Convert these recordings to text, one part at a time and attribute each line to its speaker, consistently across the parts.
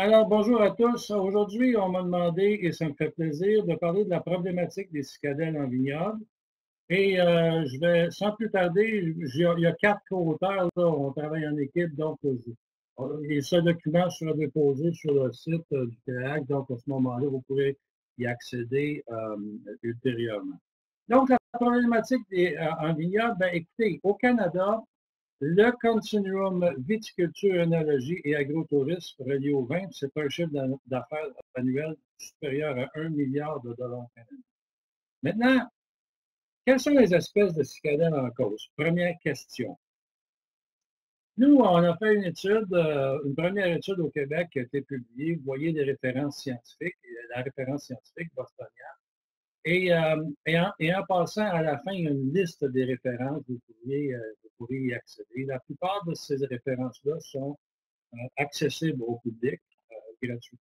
Speaker 1: Alors, bonjour à tous. Aujourd'hui, on m'a demandé, et ça me fait plaisir, de parler de la problématique des cicadelles en vignoble. Et je vais, sans plus tarder, il y a 4 co-auteurs, là, on travaille en équipe, donc et ce document sera déposé sur le site du TEAC, donc à ce moment-là, vous pourrez y accéder ultérieurement. Donc, la problématique en vignoble, ben, écoutez, au Canada, le continuum viticulture, œnologie et agrotourisme relié au vin, c'est un chiffre d'affaires annuel supérieur à 1 milliard de dollars canadiens. Maintenant, quelles sont les espèces de cicadelles en cause? Première question. Nous, on a fait une étude, une première étude au Québec qui a été publiée. Vous voyez les références scientifiques, la référence scientifique bostonienne. Et en passant, à la fin, il y a une liste des références, vous pourriez y accéder. La plupart de ces références-là sont accessibles au public gratuitement.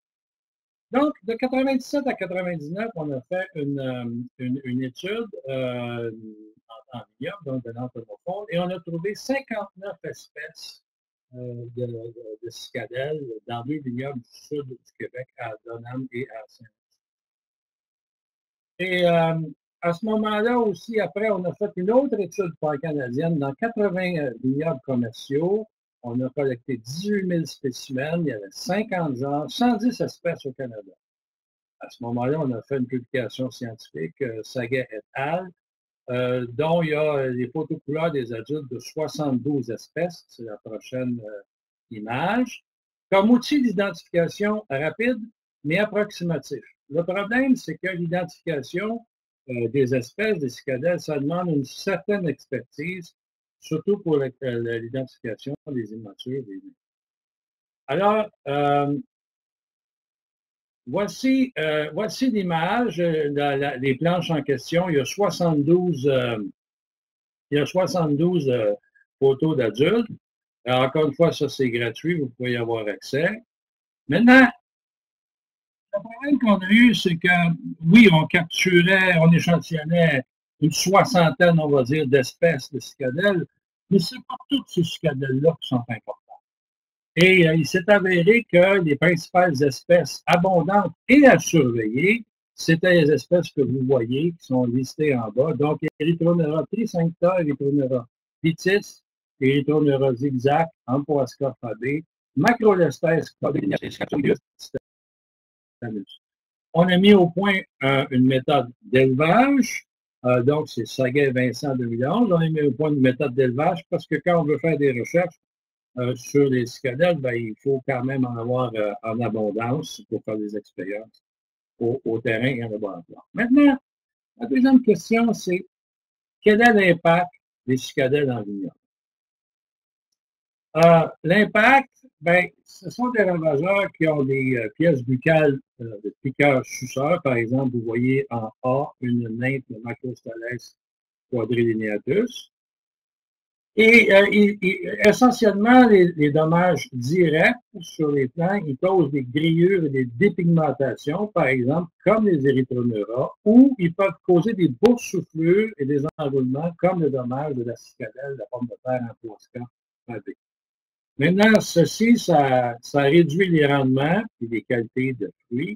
Speaker 1: Donc, de 97 à 99, on a fait une étude en vignoble, donc de l'entomophone, et on a trouvé 59 espèces de cicadelles dans 2 vignobles du sud du Québec, à Donham et à Saint-Louis. Et à ce moment-là aussi, après, on a fait une autre étude pan-canadienne dans 80 vignobles commerciaux. On a collecté 18 000 spécimens, il y avait 50 genres, 110 espèces au Canada. À ce moment-là, on a fait une publication scientifique, Saget et al., dont il y a les photos couleurs des adultes de 72 espèces. C'est la prochaine image. Comme outil d'identification rapide, mais approximatif. Le problème, c'est que l'identification des espèces, des cicadelles, ça demande une certaine expertise, surtout pour l'identification des immatures. Alors, voici l'image, les planches en question. Il y a 72, photos d'adultes. Encore une fois, ça c'est gratuit, vous pouvez y avoir accès. Maintenant, le problème qu'on a eu, c'est que, oui, on échantillonnait une soixantaine, on va dire, d'espèces de cicadelles, mais ce n'est pas toutes ces cicadelles-là qui sont importantes. Et il s'est avéré que les principales espèces abondantes et à surveiller, c'était les espèces que vous voyez, qui sont listées en bas. Donc, Erythroneura tricincta, Erythroneura vitis, Erythroneura zigzag, Ampoasca fabe, Macrolestes, on a mis au point une méthode d'élevage. Donc, c'est Saget Vincent 2011. On a mis au point une méthode d'élevage parce que quand on veut faire des recherches sur les cicadelles, ben, il faut quand même en avoir en abondance pour faire des expériences au terrain et en laboratoire. Maintenant, la deuxième question, c'est quel est l'impact des cicadelles en vignoble? L'impact, ben, ce sont des ravageurs qui ont des pièces buccales de piqueurs suceurs. Par exemple, vous voyez en A une nymphe de Macrostales quadrilineatus. Et essentiellement, les dommages directs sur les plants, ils causent des grillures et des dépigmentations, par exemple, comme les érythroneuras, ou ils peuvent causer des boursouflures et des enroulements, comme le dommage de la cicadelle, la pomme de terre en Posca. Maintenant, ceci, ça réduit les rendements et les qualités de fruits.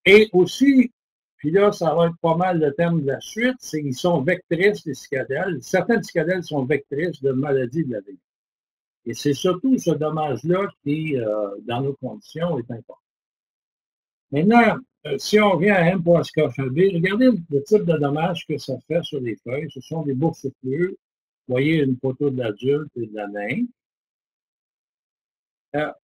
Speaker 1: Et aussi, puis là, ça va être pas mal le thème de la suite, c'est qu'ils sont vectrices, les cicadelles. Certaines cicadelles sont vectrices de maladies de la vigne. Et c'est surtout ce dommage-là qui, dans nos conditions, est important. Maintenant, si on vient à Mpoasca fabe, regardez le type de dommage que ça fait sur les feuilles. Ce sont des boursouflures. Vous voyez une photo de l'adulte et de la nymphe.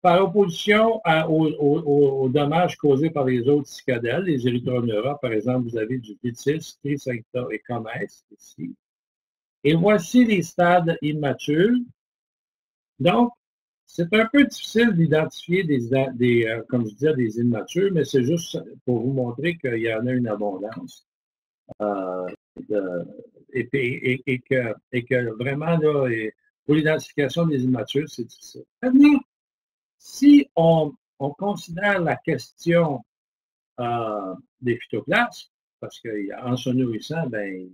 Speaker 1: Par opposition aux dommages causés par les autres cicadelles, les érythroneuras, par exemple, vous avez du vitis, tricincta et commes ici. Et voici les stades immatures. Donc, c'est un peu difficile d'identifier comme je disais, des immatures, mais c'est juste pour vous montrer qu'il y en a une abondance. Et que vraiment, là, pour l'identification des immatures, c'est difficile. Maintenant, si on considère la question des phytoplasmes, parce qu'en se nourrissant, ben,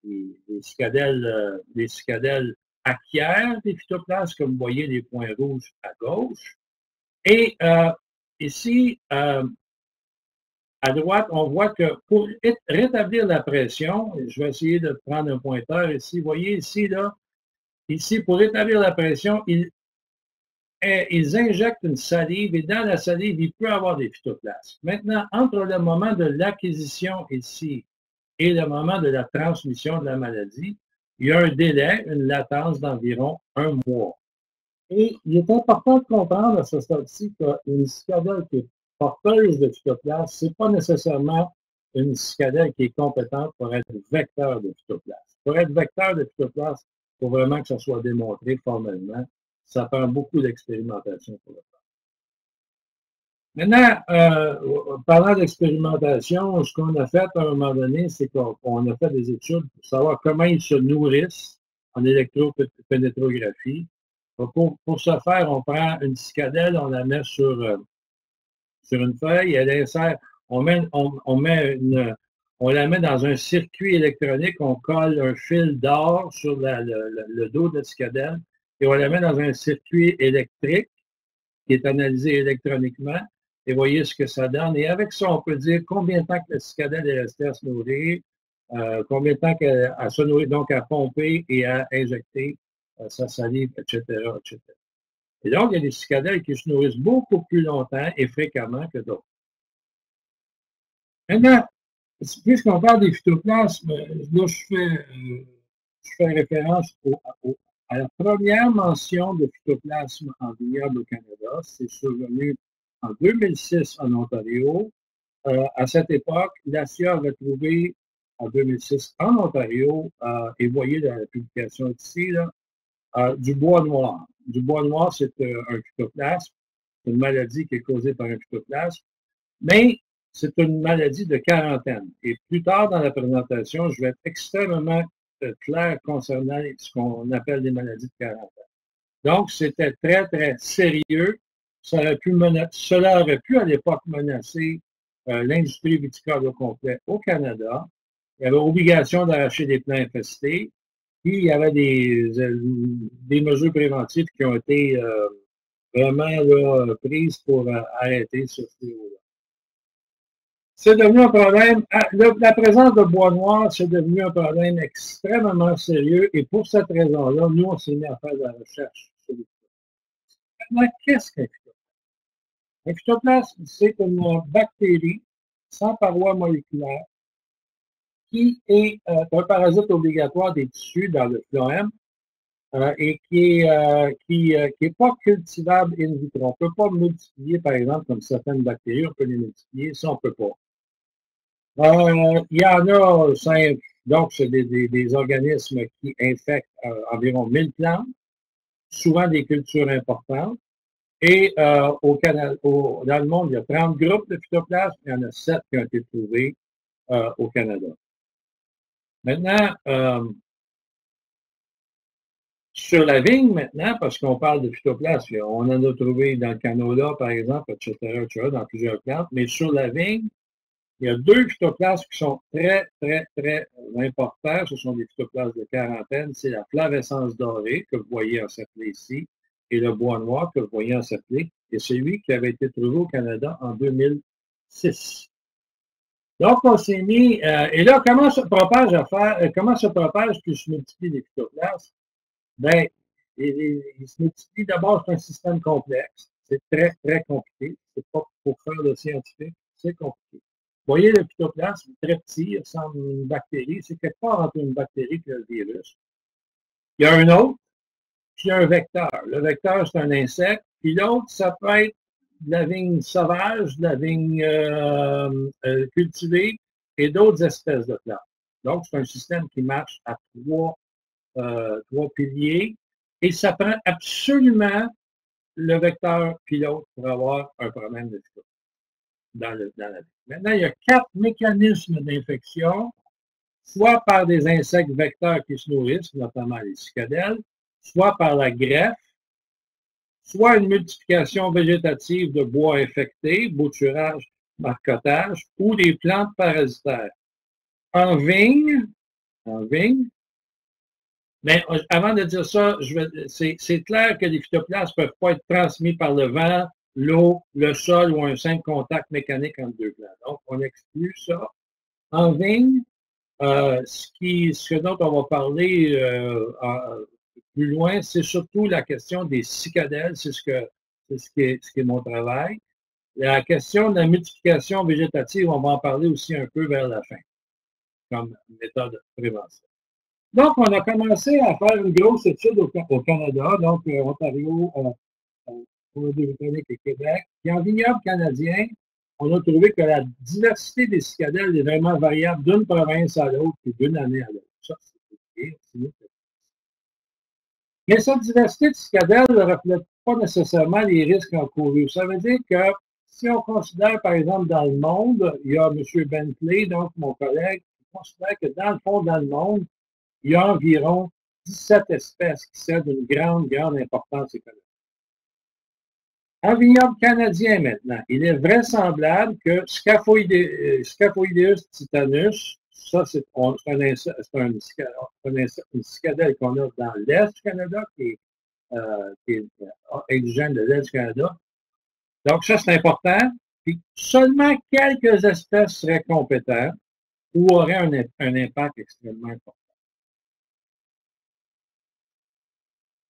Speaker 1: les cicadelles acquièrent des phytoplasmes, comme vous voyez les points rouges à gauche, et ici, à droite, on voit que pour rétablir la pression, je vais essayer de prendre un pointeur ici, vous voyez ici, là, ici, pour rétablir la pression, ils injectent une salive et dans la salive, il peut y avoir des phytoplasmes. Maintenant, entre le moment de l'acquisition ici et le moment de la transmission de la maladie, il y a un délai, une latence d'environ 1 mois. Et il est important de comprendre à ce stade-ci qu'une cicadelle qui est porteuse de phytoplasme, ce n'est pas nécessairement une cicadelle qui est compétente pour être vecteur de phytoplasme. Pour être vecteur de phytoplasme, il faut vraiment que ça soit démontré formellement. Ça prend beaucoup d'expérimentation pour le faire. Maintenant, parlant d'expérimentation, ce qu'on a fait à un moment donné, c'est qu'on a fait des études pour savoir comment ils se nourrissent en électropénétrographie. Pour ce faire, on prend une cicadelle, on la met sur une feuille, elle insère, on la met dans un circuit électronique, on colle un fil d'or sur le dos de la cicadelle et on la met dans un circuit électrique qui est analysé électroniquement. Et voyez ce que ça donne. Et avec ça, on peut dire combien de temps que la cicadelle est restée à se nourrir, combien de temps qu'elle se nourrit, donc à pomper et à injecter sa salive, etc., etc. Et donc, il y a des cicadelles qui se nourrissent beaucoup plus longtemps et fréquemment que d'autres. Maintenant, puisqu'on parle des phytoplasmes, là, je fais référence à la première mention de phytoplasme en vignoble au Canada. C'est survenu en 2006 en Ontario. À cette époque, l'ASIA avait trouvé en 2006 en Ontario, et voyez la publication ici, là, du bois noir. Du bois noir, c'est un phytoplasme, une maladie qui est causée par un phytoplasme, mais c'est une maladie de quarantaine. Et plus tard dans la présentation, je vais être extrêmement clair concernant ce qu'on appelle des maladies de quarantaine. Donc, c'était très, très sérieux. Cela aurait pu à l'époque menacer l'industrie viticole au complet au Canada. Il y avait obligation d'arracher des plants infestés. Puis, il y avait des mesures préventives qui ont été vraiment là, prises pour arrêter ce fléau-là. C'est devenu un problème, la présence de bois noir, c'est devenu un problème extrêmement sérieux et pour cette raison-là, nous, on s'est mis à faire de la recherche sur les phytoplasmes. Maintenant, qu'est-ce qu'un phytoplasme? Un phytoplasme, c'est une bactérie sans paroi moléculaire qui est un parasite obligatoire des tissus dans le phloème et qui est pas cultivable in vitro. On ne peut pas multiplier, par exemple, comme certaines bactéries, on peut les multiplier, ça, on ne peut pas. Il y en a 5, donc c'est des organismes qui infectent environ 1000 plantes, souvent des cultures importantes. Et au Canada, dans le monde, il y a 30 groupes de phytoplasmes, il y en a 7 qui ont été trouvés au Canada. Maintenant, sur la vigne maintenant, parce qu'on parle de phytoplasme, on en a trouvé dans le canola, par exemple, etc., dans plusieurs plantes, mais sur la vigne, il y a 2 phytoplasmes qui sont très, très, très importants. Ce sont des phytoplasmes de quarantaine. C'est la flavescence dorée, que vous voyez encerclée ici, et le bois noir, que vous voyez encerclé, et celui qui avait été trouvé au Canada en 2006. Donc, on s'est mis, et là, comment se propage puis se multiplie les phytoplasmes? Bien, il se multiplie d'abord, c'est un système complexe. C'est très, très compliqué. C'est pas pour faire le scientifique, c'est compliqué. Vous voyez le phytoplasme, très petit, il ressemble à une bactérie. C'est quelque part entre une bactérie et le virus. Il y a un autre, puis il y a un vecteur. Le vecteur, c'est un insecte. Puis l'autre, ça peut être de la vigne sauvage, de la vigne cultivée et d'autres espèces de plantes. Donc, c'est un système qui marche à trois piliers. Et ça prend absolument le vecteur pilote pour avoir un problème de phytoplasme dans la vie. Maintenant, il y a 4 mécanismes d'infection, soit par des insectes vecteurs qui se nourrissent, notamment les cicadelles, soit par la greffe, soit une multiplication végétative de bois infectés, bouturage, marcottage, ou des plantes parasitaires. En vigne, mais avant de dire ça, c'est clair que les phytoplasmes ne peuvent pas être transmis par le vent, l'eau, le sol ou un simple contact mécanique entre deux plants. Donc, on exclut ça. En vigne, ce dont on va parler plus loin, c'est surtout la question des cicadelles, c'est ce qui est mon travail. La question de la multiplication végétative, on va en parler aussi un peu vers la fin, comme méthode de prévention. Donc, on a commencé à faire une grosse étude au Canada, donc Ontario, Colombie-Britannique et Québec. Puis en vignoble canadien, on a trouvé que la diversité des cicadelles est vraiment variable d'une province à l'autre et d'une année à l'autre. Ça, c'est bien. Mais cette diversité de cicadelles ne reflète pas nécessairement les risques encourus. Ça veut dire que si on considère, par exemple, dans le monde, il y a M. Bentley, donc mon collègue, qui considère que dans le fond, dans le monde, il y a environ 17 espèces qui sont d'une grande, grande importance économique. En vignoble canadien maintenant, il est vraisemblable que Scaphoideus titanus, ça c'est une cicadelle qu'on a dans l'Est du Canada, qui est indigène de l'Est du Canada. Donc ça c'est important. Puis seulement quelques espèces seraient compétentes ou auraient un impact extrêmement important.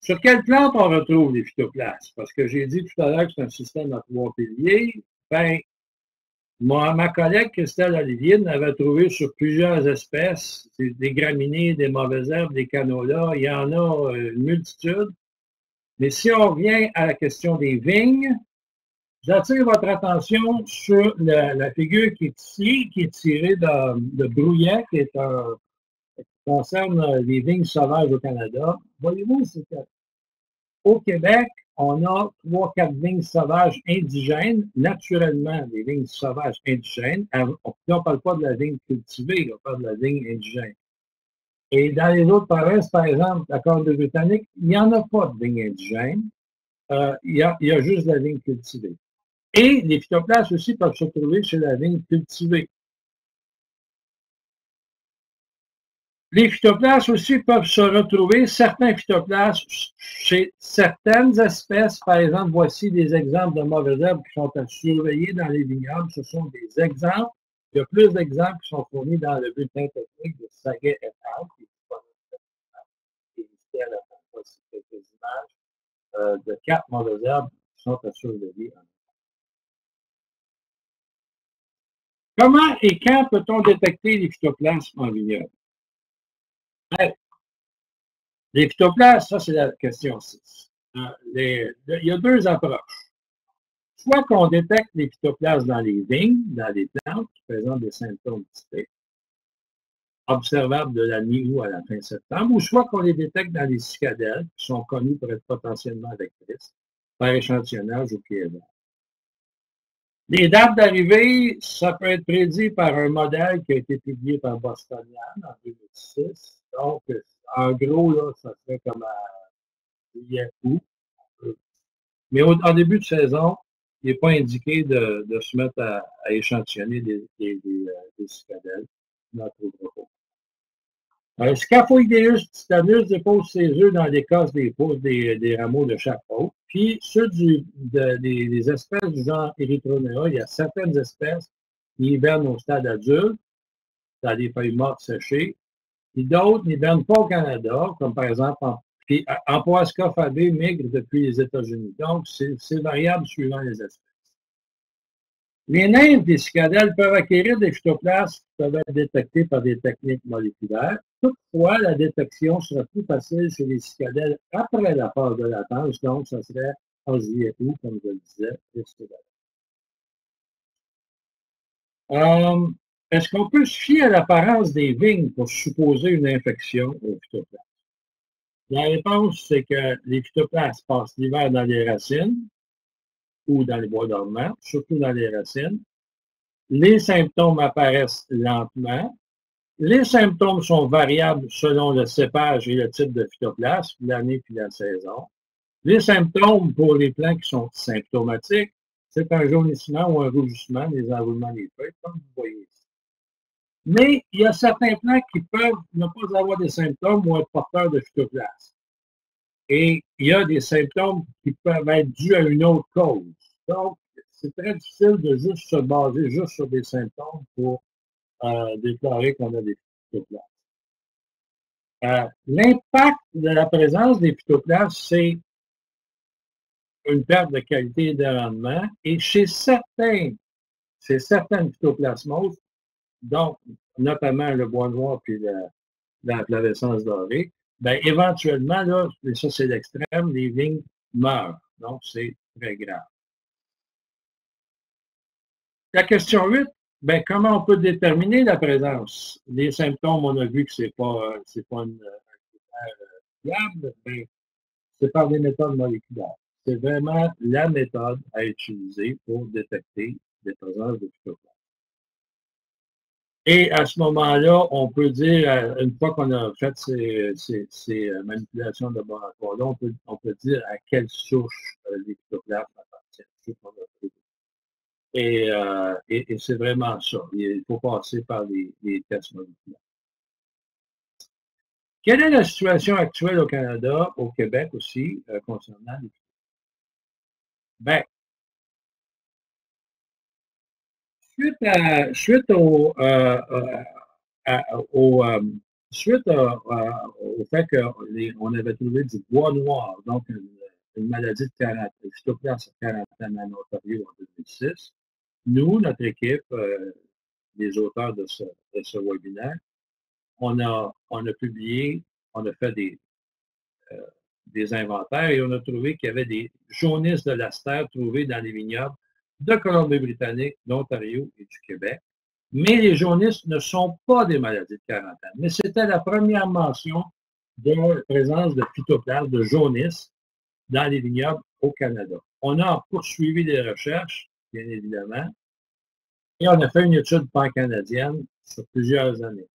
Speaker 1: Sur quelle plante on retrouve les phytoplasmes? Parce que j'ai dit tout à l'heure que c'est un système à 3 piliers. Ben, ma collègue Christelle Olivier avait trouvé sur plusieurs espèces, des graminées, des mauvaises herbes, des canolas, il y en a une multitude. Mais si on revient à la question des vignes, j'attire votre attention sur la figure qui est ici, qui est tirée de Brouillet, qui concerne les vignes sauvages au Canada. Voyez-vous, c'est au Québec, on a 3-4 vignes sauvages indigènes, naturellement des vignes sauvages indigènes. Là, on ne parle pas de la vigne cultivée, on parle de la vigne indigène. Et dans les autres provinces, par exemple, la Colombie-Britannique, il n'y en a pas de vigne indigène. Il y a juste la vigne cultivée. Et les phytoplasmes aussi peuvent se trouver chez la vigne cultivée. Les phytoplasmes aussi peuvent se retrouver, certains phytoplasmes, chez certaines espèces. Par exemple, voici des exemples de mauvaises herbes qui sont à surveiller dans les vignobles. Ce sont des exemples. Il y a plus d'exemples qui sont fournis dans le bulletin technique de Saguet et al. Qui est listé à la fin. Voici quelques images de 4 mauvaises herbes qui sont à surveiller. Comment et quand peut-on détecter les phytoplasmes en vignoble? Les phytoplasmes, ça c'est la question 6. Il y a deux approches. Soit qu'on détecte les phytoplasmes dans les vignes, dans les plantes qui présentent des symptômes typiques, observables de la mi-août à la fin septembre, ou soit qu'on les détecte dans les cicadelles qui sont connues pour être potentiellement vectrices, par échantillonnage au pied-vert. Les dates d'arrivée, ça peut être prédit par un modèle qui a été publié par Bostonian en 2006. Donc, en gros, là, ça serait comme à juillet-août. Mais en début de saison, il n'est pas indiqué de se mettre à échantillonner des cicadelles. Scaphoideus titanus dépose ses œufs dans l'écorce des rameaux de chaque autre. Puis ceux des espèces du genre Erythronea, il y a certaines espèces qui hibernent au stade adulte, dans des feuilles mortes séchées, puis d'autres n'hibernent pas au Canada, comme par exemple Empoisca fabé migre depuis les États-Unis. Donc, c'est variable suivant les espèces. Les nymphes des cicadelles peuvent acquérir des phytoplasmes qui peuvent être détectés par des techniques moléculaires. Toutefois, la détection sera plus facile chez les cicadelles après la phase de latence, donc ça serait en juillet-août, comme je le disais. Est-ce qu'on peut se fier à l'apparence des vignes pour supposer une infection au phytoplasme? La réponse, c'est que les phytoplasmes passent l'hiver dans les racines ou dans les bois dormants, surtout dans les racines. Les symptômes apparaissent lentement. Les symptômes sont variables selon le cépage et le type de phytoplasme, l'année puis la saison. Les symptômes pour les plants qui sont symptomatiques, c'est un jaunissement ou un rougissement des enroulements des feuilles, comme vous voyez ici. Mais il y a certains plants qui peuvent ne pas avoir des symptômes ou être porteurs de phytoplasme. Et il y a des symptômes qui peuvent être dus à une autre cause. Donc, c'est très difficile de juste se baser juste sur des symptômes pour déclarer qu'on a des phytoplasmes. L'impact de la présence des phytoplasmes, c'est une perte de qualité et de rendement. Et chez certaines phytoplasmoses, donc notamment le bois noir puis la flavescence dorée, ben, éventuellement, là, et ça c'est l'extrême, les vignes meurent. Donc, c'est très grave. La question 8, ben, comment on peut déterminer la présence? Les symptômes, on a vu que c'est pas une fiable, ben, c'est par des méthodes moléculaires. C'est vraiment la méthode à utiliser pour détecter les présences de phytoplasme. Et à ce moment-là, on peut dire, une fois qu'on a fait ces manipulations de laboratoire-là, on peut dire à quelle souche les phytoplasmes appartiennent. Et c'est vraiment ça. Il faut passer par les tests moléculaires. Quelle est la situation actuelle au Canada, au Québec aussi, concernant les ben, suite à- au, euh, au fait qu'on avait trouvé du bois noir, donc une maladie de quarantaine, phytoplasme quarantaine en Ontario en 2006, nous, notre équipe, les auteurs de ce webinaire, on a publié, on a fait euh, des inventaires et on a trouvé qu'il y avait des jaunisses de l'astère trouvées dans les vignobles de Colombie-Britannique, d'Ontario et du Québec. Mais les jaunisses ne sont pas des maladies de quarantaine. Mais c'était la première mention de présence de phytoplasme, de jaunisse, dans les vignobles au Canada. On a poursuivi les recherches, bien évidemment, et on a fait une étude pan-canadienne sur plusieurs années.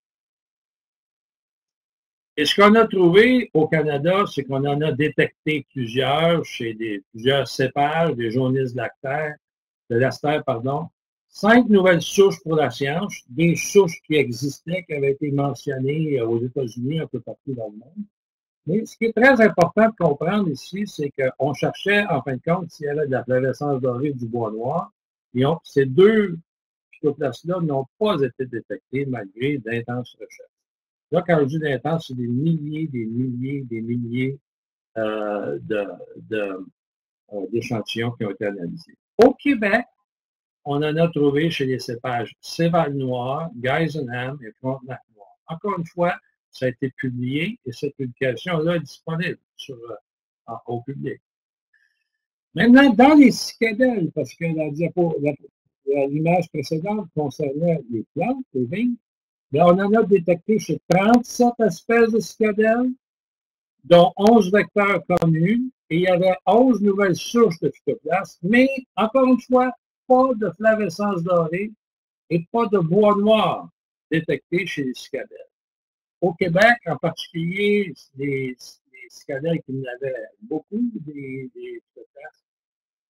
Speaker 1: Et ce qu'on a trouvé au Canada, c'est qu'on en a détecté plusieurs chez plusieurs cépages, des jaunisses de l'astère, pardon. 5 nouvelles souches pour la science, des souches qui existaient, qui avaient été mentionnées aux États-Unis, un peu partout dans le monde. Mais ce qui est très important de comprendre ici, c'est qu'on cherchait, en fin de compte, s'il y avait de la flavescence dorée du bois noir. Et ces deux phytoplasmes-là n'ont pas été détectés malgré d'intenses recherches. Là, quand je dis d'intenses, c'est des milliers, des milliers, des milliers d'échantillons qui ont été analysés. Au Québec, on en a trouvé chez les cépages Céval noir, Geisenham et Frontenac noir. Encore une fois, ça a été publié et cette publication-là est disponible au public. Maintenant, dans les cicadelles, parce que l'image précédente concernait les plantes, les vignes, bien, on en a détecté chez 37 espèces de cicadelles, dont 11 vecteurs communs, et il y avait 11 nouvelles souches de phytoplasme, mais encore une fois, pas de flavescence dorée et pas de bois noir détecté chez les cicadelles. Au Québec, en particulier, les cicadelles qui n'avaient beaucoup des phytoplasmes,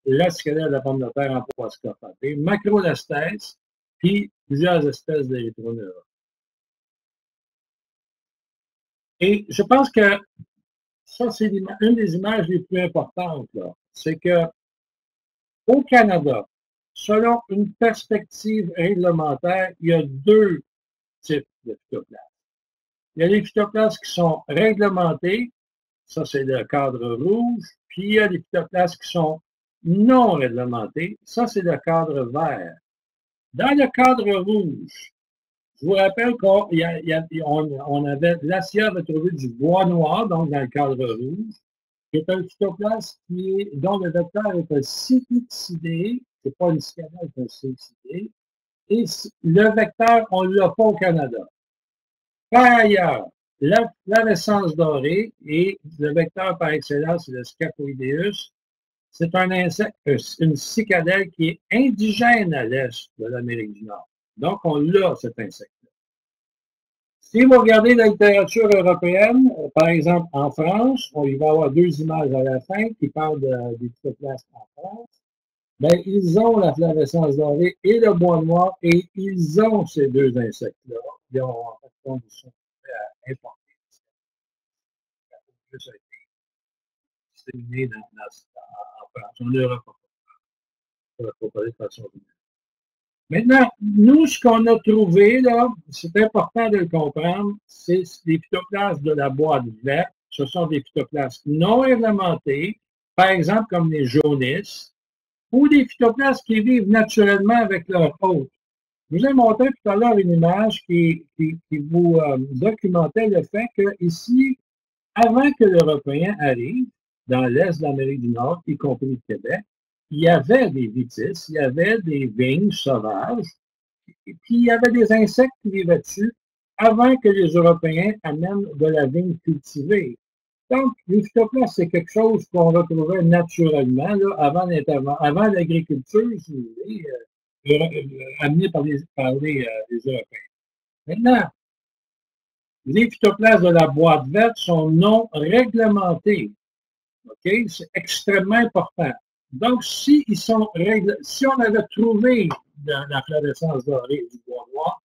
Speaker 1: la cicadelle de la pomme de terre en poisson scaphatée, macrolastès, puis plusieurs espèces d'érythroneura. Et je pense que ça, c'est une des images les plus importantes, là. C'est que au Canada, selon une perspective réglementaire, il y a deux types de phytoplasmes. Il y a les phytoplasmes qui sont réglementés, ça c'est le cadre rouge, puis il y a les phytoplasmes qui sont non réglementés, ça c'est le cadre vert. Dans le cadre rouge, je vous rappelle qu'on avait, Glacia avait trouvé du bois noir, donc dans le cadre rouge, qui est un phytoplasme dont le vecteur est un cyclicidé, c'est pas une cicadelle, c'est un cyclicidé, et le vecteur, on ne l'a pas au Canada. Par ailleurs, la flavescence dorée et le vecteur par excellence, c'est le Scapoideus, c'est un insecte, une cicadelle qui est indigène à l'est de l'Amérique du Nord. Donc, on l'a, cet insecte. Si vous regardez la littérature européenne, par exemple en France, il va y avoir deux images à la fin qui parlent des phytoplasmes en France. Ben, ils ont la flavescence dorée et le bois noir et ils ont ces deux insectes-là. Ils ont en fait condition importée. Ça a été disséminé en France, en Europe. propager de façon générale. Maintenant, nous, ce qu'on a trouvé, là, c'est important de le comprendre, c'est les phytoplasmes de la boîte verte. Ce sont des phytoplasmes non réglementés, par exemple comme les jaunisses, ou des phytoplasmes qui vivent naturellement avec leur hôte. Je vous ai montré tout à l'heure une image qui vous documentait le fait qu'ici, avant que l'Européen arrive, dans l'est de l'Amérique du Nord, y compris le Québec, il y avait des vitis, il y avait des vignes sauvages, et puis il y avait des insectes qui vivaient dessus avant que les Européens amènent de la vigne cultivée. Donc, les phytoplasmes, c'est quelque chose qu'on retrouvait naturellement là, avant l'agriculture, si vous voulez, amenée par les Européens. Maintenant, les phytoplasmes de la boîte verte sont non réglementés. OK? C'est extrêmement important. Donc, si on avait trouvé la florescence dorée du bois noir,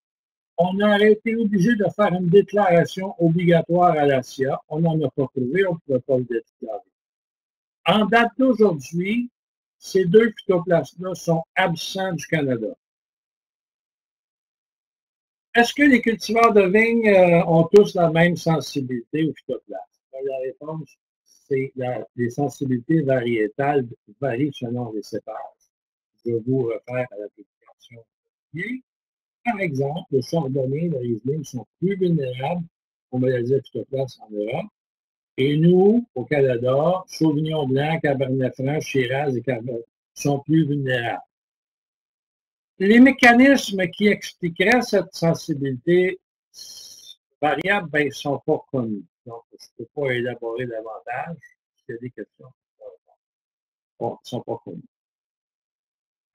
Speaker 1: on aurait été obligé de faire une déclaration obligatoire à la SIA. On n'en a pas trouvé, on ne pouvait pas le déclarer. En date d'aujourd'hui, ces deux phytoplasmes-là sont absents du Canada. Est-ce que les cultivars de vignes ont tous la même sensibilité aux phytoplasmes? La réponse, c'est les sensibilités variétales varient selon les cépages. Je vous réfère à la publication. Par exemple, le chardonnay et le riesling sont plus vulnérables aux maladies à phytoplasmes en Europe. Et nous, au Canada, Sauvignon blanc, Cabernet Franc, Shiraz et Cabernet sont plus vulnérables. Les mécanismes qui expliqueraient cette sensibilité variable ne sont pas connus. Donc, je ne peux pas élaborer davantage. S'il y a des questions, ne sont pas connues.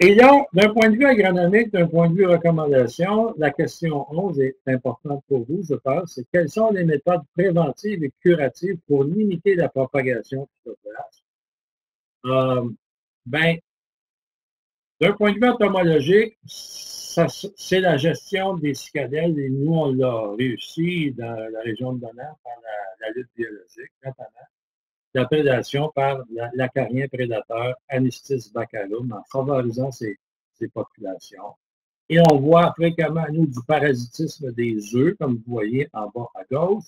Speaker 1: Et là, d'un point de vue agronomique, d'un point de vue recommandation, la question 11 est importante pour vous, je pense, c'est quelles sont les méthodes préventives et curatives pour limiter la propagation du phytoplasme? Ben, d'un point de vue entomologique, c'est la gestion des cicadelles et nous, on l'a réussi dans la région de Donner par la lutte biologique, notamment la prédation par l'acarien prédateur Anistis bacalum en favorisant ces populations. Et on voit fréquemment, nous, du parasitisme des œufs, comme vous voyez en bas à gauche,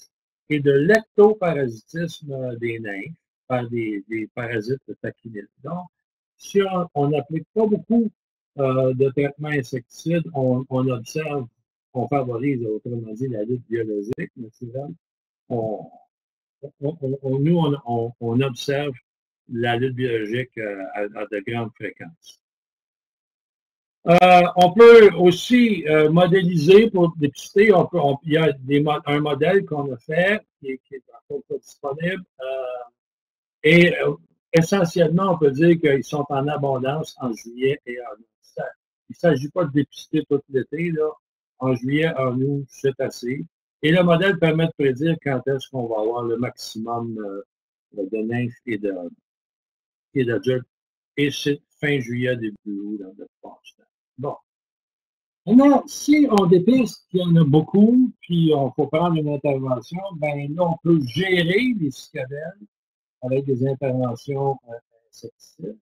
Speaker 1: et de l'ectoparasitisme des nymphes par des parasites taquinides. Donc, si on n'applique pas beaucoup de traitements insecticides, on observe, on favorise, autrement dit, la lutte biologique naturelle. Nous, on observe la lutte biologique à de grandes fréquences. On peut aussi modéliser pour dépister. Il y a un modèle qu'on a fait qui est encore pas disponible. Et essentiellement, on peut dire qu'ils sont en abondance en juillet et en août. Il ne s'agit pas de dépister tout l'été. En juillet, en août, c'est assez. Et le modèle permet de prédire quand est-ce qu'on va avoir le maximum de nymphes et d'adultes. Et c'est fin juillet, début août, dans notre passe-temps. Bon. Maintenant, si on dépiste qu'il y en a beaucoup, puis on faut prendre une intervention, ben là, on peut gérer les cicadelles avec des interventions insecticides.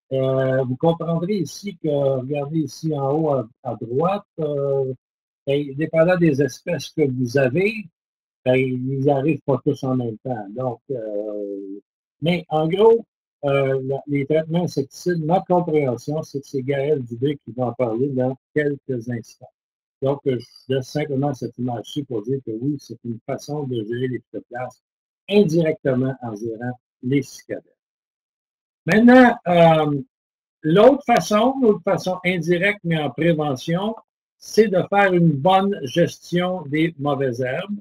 Speaker 1: Vous comprendrez ici que, regardez ici en haut à droite, dépendant des espèces que vous avez, ben, ils n'arrivent pas tous en même temps. Donc, mais en gros, les traitements insecticides, ma compréhension, c'est que c'est Gaël Dubé qui va en parler dans quelques instants. Donc, je laisse simplement cette image-ci pour dire que oui, c'est une façon de gérer les phytoplasmes indirectement en gérant les cicadelles. Maintenant, l'autre façon indirecte mais en prévention, c'est de faire une bonne gestion des mauvaises herbes.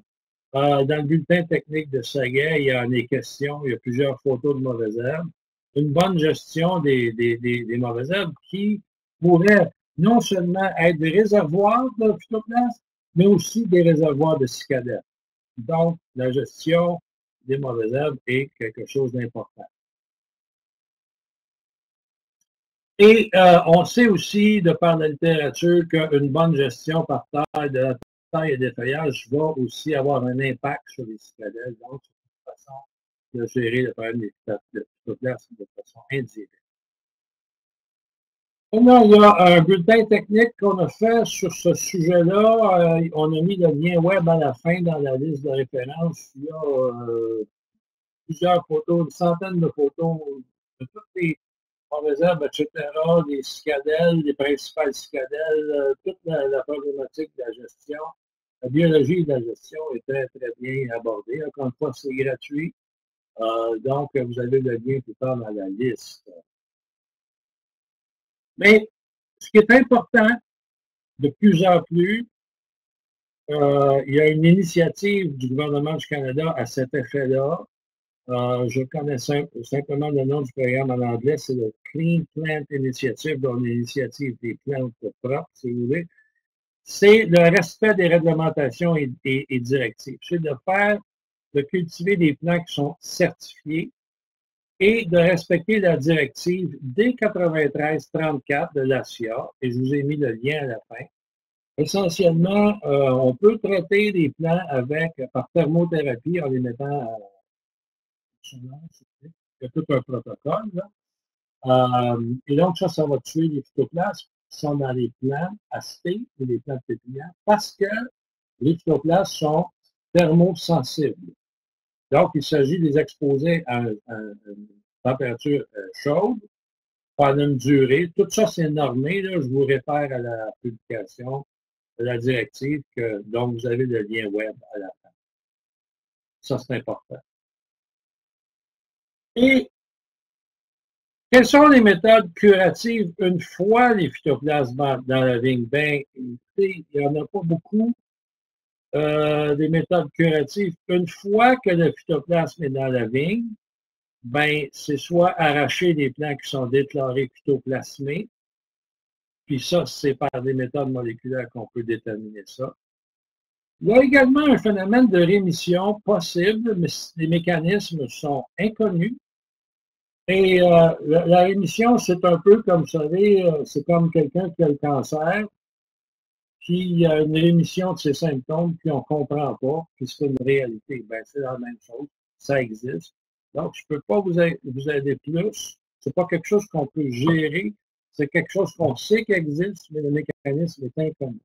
Speaker 1: Dans le bulletin technique de Saguet, il y a des questions, il y a plusieurs photos de mauvaises herbes. Une bonne gestion des mauvaises herbes qui pourraient non seulement être des réservoirs de phytoplasmes, mais aussi des réservoirs de cicadelles. Donc, la gestion des mauvaises herbes est quelque chose d'important. Et on sait aussi, de par la littérature, qu'une bonne gestion par taille de la taille et des feuillages va aussi avoir un impact sur les cicadelles. Donc, c'est une façon de gérer le problème des phytoplasmes de façon indirecte. Maintenant, il y a un bulletin technique qu'on a fait sur ce sujet-là. On a mis le lien web à la fin dans la liste de référence. Il y a plusieurs photos, une centaine de photos de toutes les mauvaises herbes, etc., des cicadelles, les principales cicadelles, toute la problématique de la gestion. La biologie de la gestion est très, très bien abordée. Encore une fois, c'est gratuit. Donc, vous avez le lien plus tard dans la liste. Mais ce qui est important, de plus en plus, il y a une initiative du gouvernement du Canada à cet effet-là. Je connais simplement le nom du programme en anglais, c'est le Clean Plant Initiative, donc l'initiative des plantes propres, si vous voulez. C'est le respect des réglementations et directives. C'est de cultiver des plants qui sont certifiés et de respecter la directive D93-34 de l'ASIA, et je vous ai mis le lien à la fin. Essentiellement, on peut traiter des plants par thermothérapie en les mettant à il y a tout un protocole. Et donc, ça va tuer les phytoplasmes qui sont dans les plants acétés ou les plants pépinières parce que les phytoplasmes sont thermosensibles. Donc, il s'agit de les exposer à une température chaude pendant une durée. Tout ça, c'est normé. Là. Je vous réfère à la publication de la directive dont vous avez le lien web à la fin. Ça, c'est important. Et quelles sont les méthodes curatives une fois les phytoplasmes dans la vigne? Bien, écoutez, il n'y en a pas beaucoup des méthodes curatives. Une fois que le phytoplasme est dans la vigne, ben, c'est soit arracher des plants qui sont déclarés phytoplasmés, puis ça, c'est par des méthodes moléculaires qu'on peut déterminer ça. Il y a également un phénomène de rémission possible, mais les mécanismes sont inconnus. Et la rémission, c'est un peu comme, vous savez, c'est comme quelqu'un qui a le cancer, qui a une rémission de ses symptômes, puis on ne comprend pas, puis c'est une réalité. Ben, c'est la même chose, ça existe. Donc, je ne peux pas vous aider plus. Ce n'est pas quelque chose qu'on peut gérer, c'est quelque chose qu'on sait qui existe, mais le mécanisme est inconnu.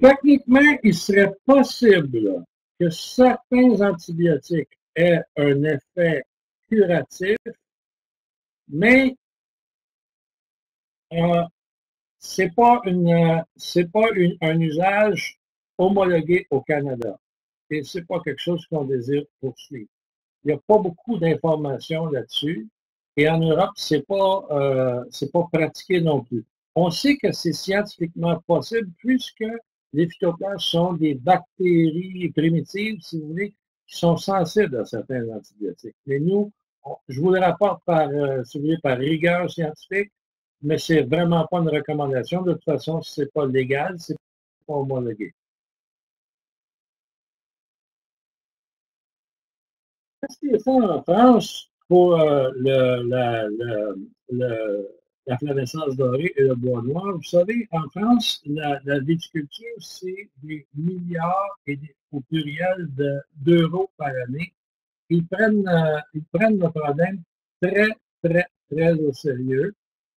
Speaker 1: Techniquement, il serait possible que certains antibiotiques aient un effet curatif, mais c'est pas un usage homologué au Canada. Et c'est pas quelque chose qu'on désire poursuivre. Il n'y a pas beaucoup d'informations là-dessus. Et en Europe, c'est pas pratiqué non plus. On sait que c'est scientifiquement possible puisque les phytoplasmes sont des bactéries primitives, si vous voulez, qui sont sensibles à certains antibiotiques. Mais nous, je vous le rapporte si vous voulez, par rigueur scientifique, mais c'est vraiment pas une recommandation. De toute façon, c'est pas légal, c'est pas homologué. Qu'est-ce qui est fait en France pour la flavescence dorée et le bois noir? Vous savez, en France, la viticulture, c'est des milliards au pluriel d'euros par année. Ils prennent le problème très, très, très au sérieux.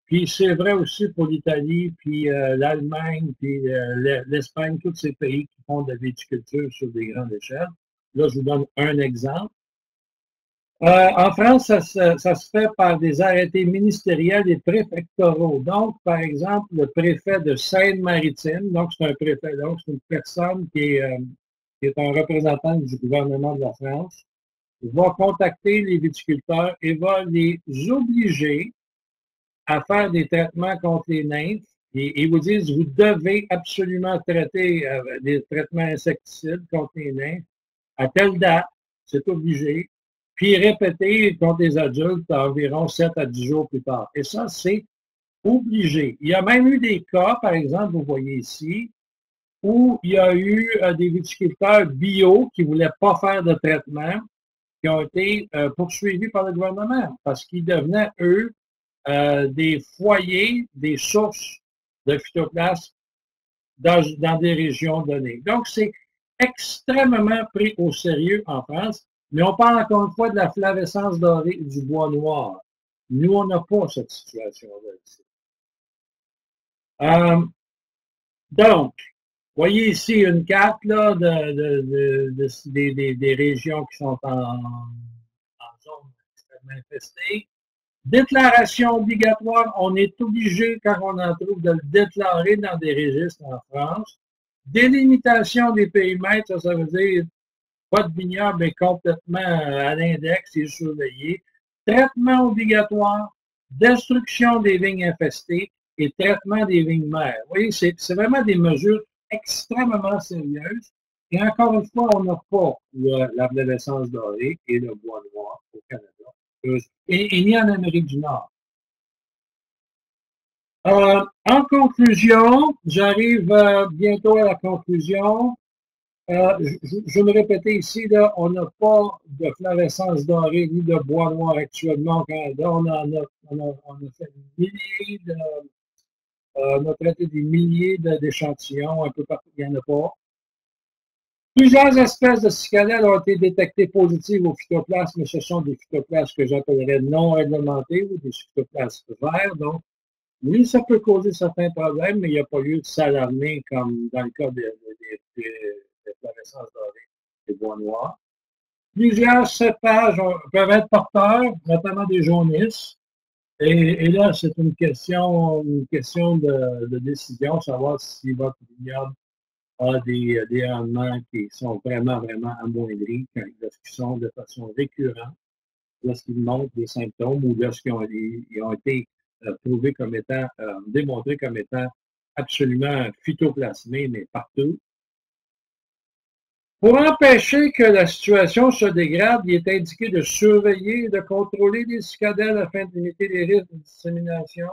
Speaker 1: Puis c'est vrai aussi pour l'Italie, puis l'Allemagne, puis l'Espagne, tous ces pays qui font de la viticulture sur des grandes échelles. Là, je vous donne un exemple. En France, ça se fait par des arrêtés ministériels et préfectoraux. Donc, par exemple, le préfet de Seine-Maritime, donc c'est un préfet, donc c'est une personne qui est un représentant du gouvernement de la France, va contacter les viticulteurs et va les obliger à faire des traitements contre les nymphes. Et ils vous disent, vous devez absolument traiter des traitements insecticides contre les nymphes à telle date, c'est obligé, puis répéter contre les adultes environ 7 à 10 jours plus tard. Et ça, c'est obligé. Il y a même eu des cas, par exemple, vous voyez ici, où il y a eu des viticulteurs bio qui ne voulaient pas faire de traitement, qui ont été poursuivis par le gouvernement parce qu'ils devenaient, eux, des foyers, des sources de phytoplasme dans des régions données. Donc, c'est extrêmement pris au sérieux en France, mais on parle encore une fois de la flavescence dorée du bois noir. Nous, on n'a pas cette situation-là ici. Donc, voyez ici une carte là, des régions qui sont en zone extrêmement infestée. Déclaration obligatoire, on est obligé, quand on en trouve, de le déclarer dans des registres en France. Délimitation des périmètres, ça veut dire pas de vignoble, mais complètement à l'index et surveillé. Traitement obligatoire, destruction des vignes infestées et traitement des vignes mères. Vous voyez, c'est vraiment des mesures extrêmement sérieuses. Et encore une fois, on n'a pas l'arborescence dorée et le bois noir au Canada, et ni en Amérique du Nord. En conclusion, j'arrive bientôt à la conclusion. Je me répétais ici, là, on n'a pas de flavescence dorée ni de bois noir actuellement au Canada. On a fait des milliers on a traité des milliers d'échantillons un peu partout, il n'y en a pas. Plusieurs espèces de cicadelles ont été détectées positives au phytoplasme, mais ce sont des phytoplasmes que j'appellerais non réglementés ou des phytoplasmes verts. Donc, oui, ça peut causer certains problèmes, mais il n'y a pas lieu de s'alarmer comme dans le cas des flavescences dorées des bois noirs. Plusieurs cépages peuvent être porteurs, notamment des jaunisses. Et là, c'est une question de décision, savoir si votre vignoble a des rendements qui sont vraiment, vraiment amoindris lorsqu'ils sont de façon récurrente, lorsqu'ils montrent des symptômes ou lorsqu'ils ont été prouvés comme étant, démontrés comme étant absolument phytoplasmés, mais partout. Pour empêcher que la situation se dégrade, il est indiqué de surveiller et de contrôler les cicadelles afin de limiter les risques de dissémination.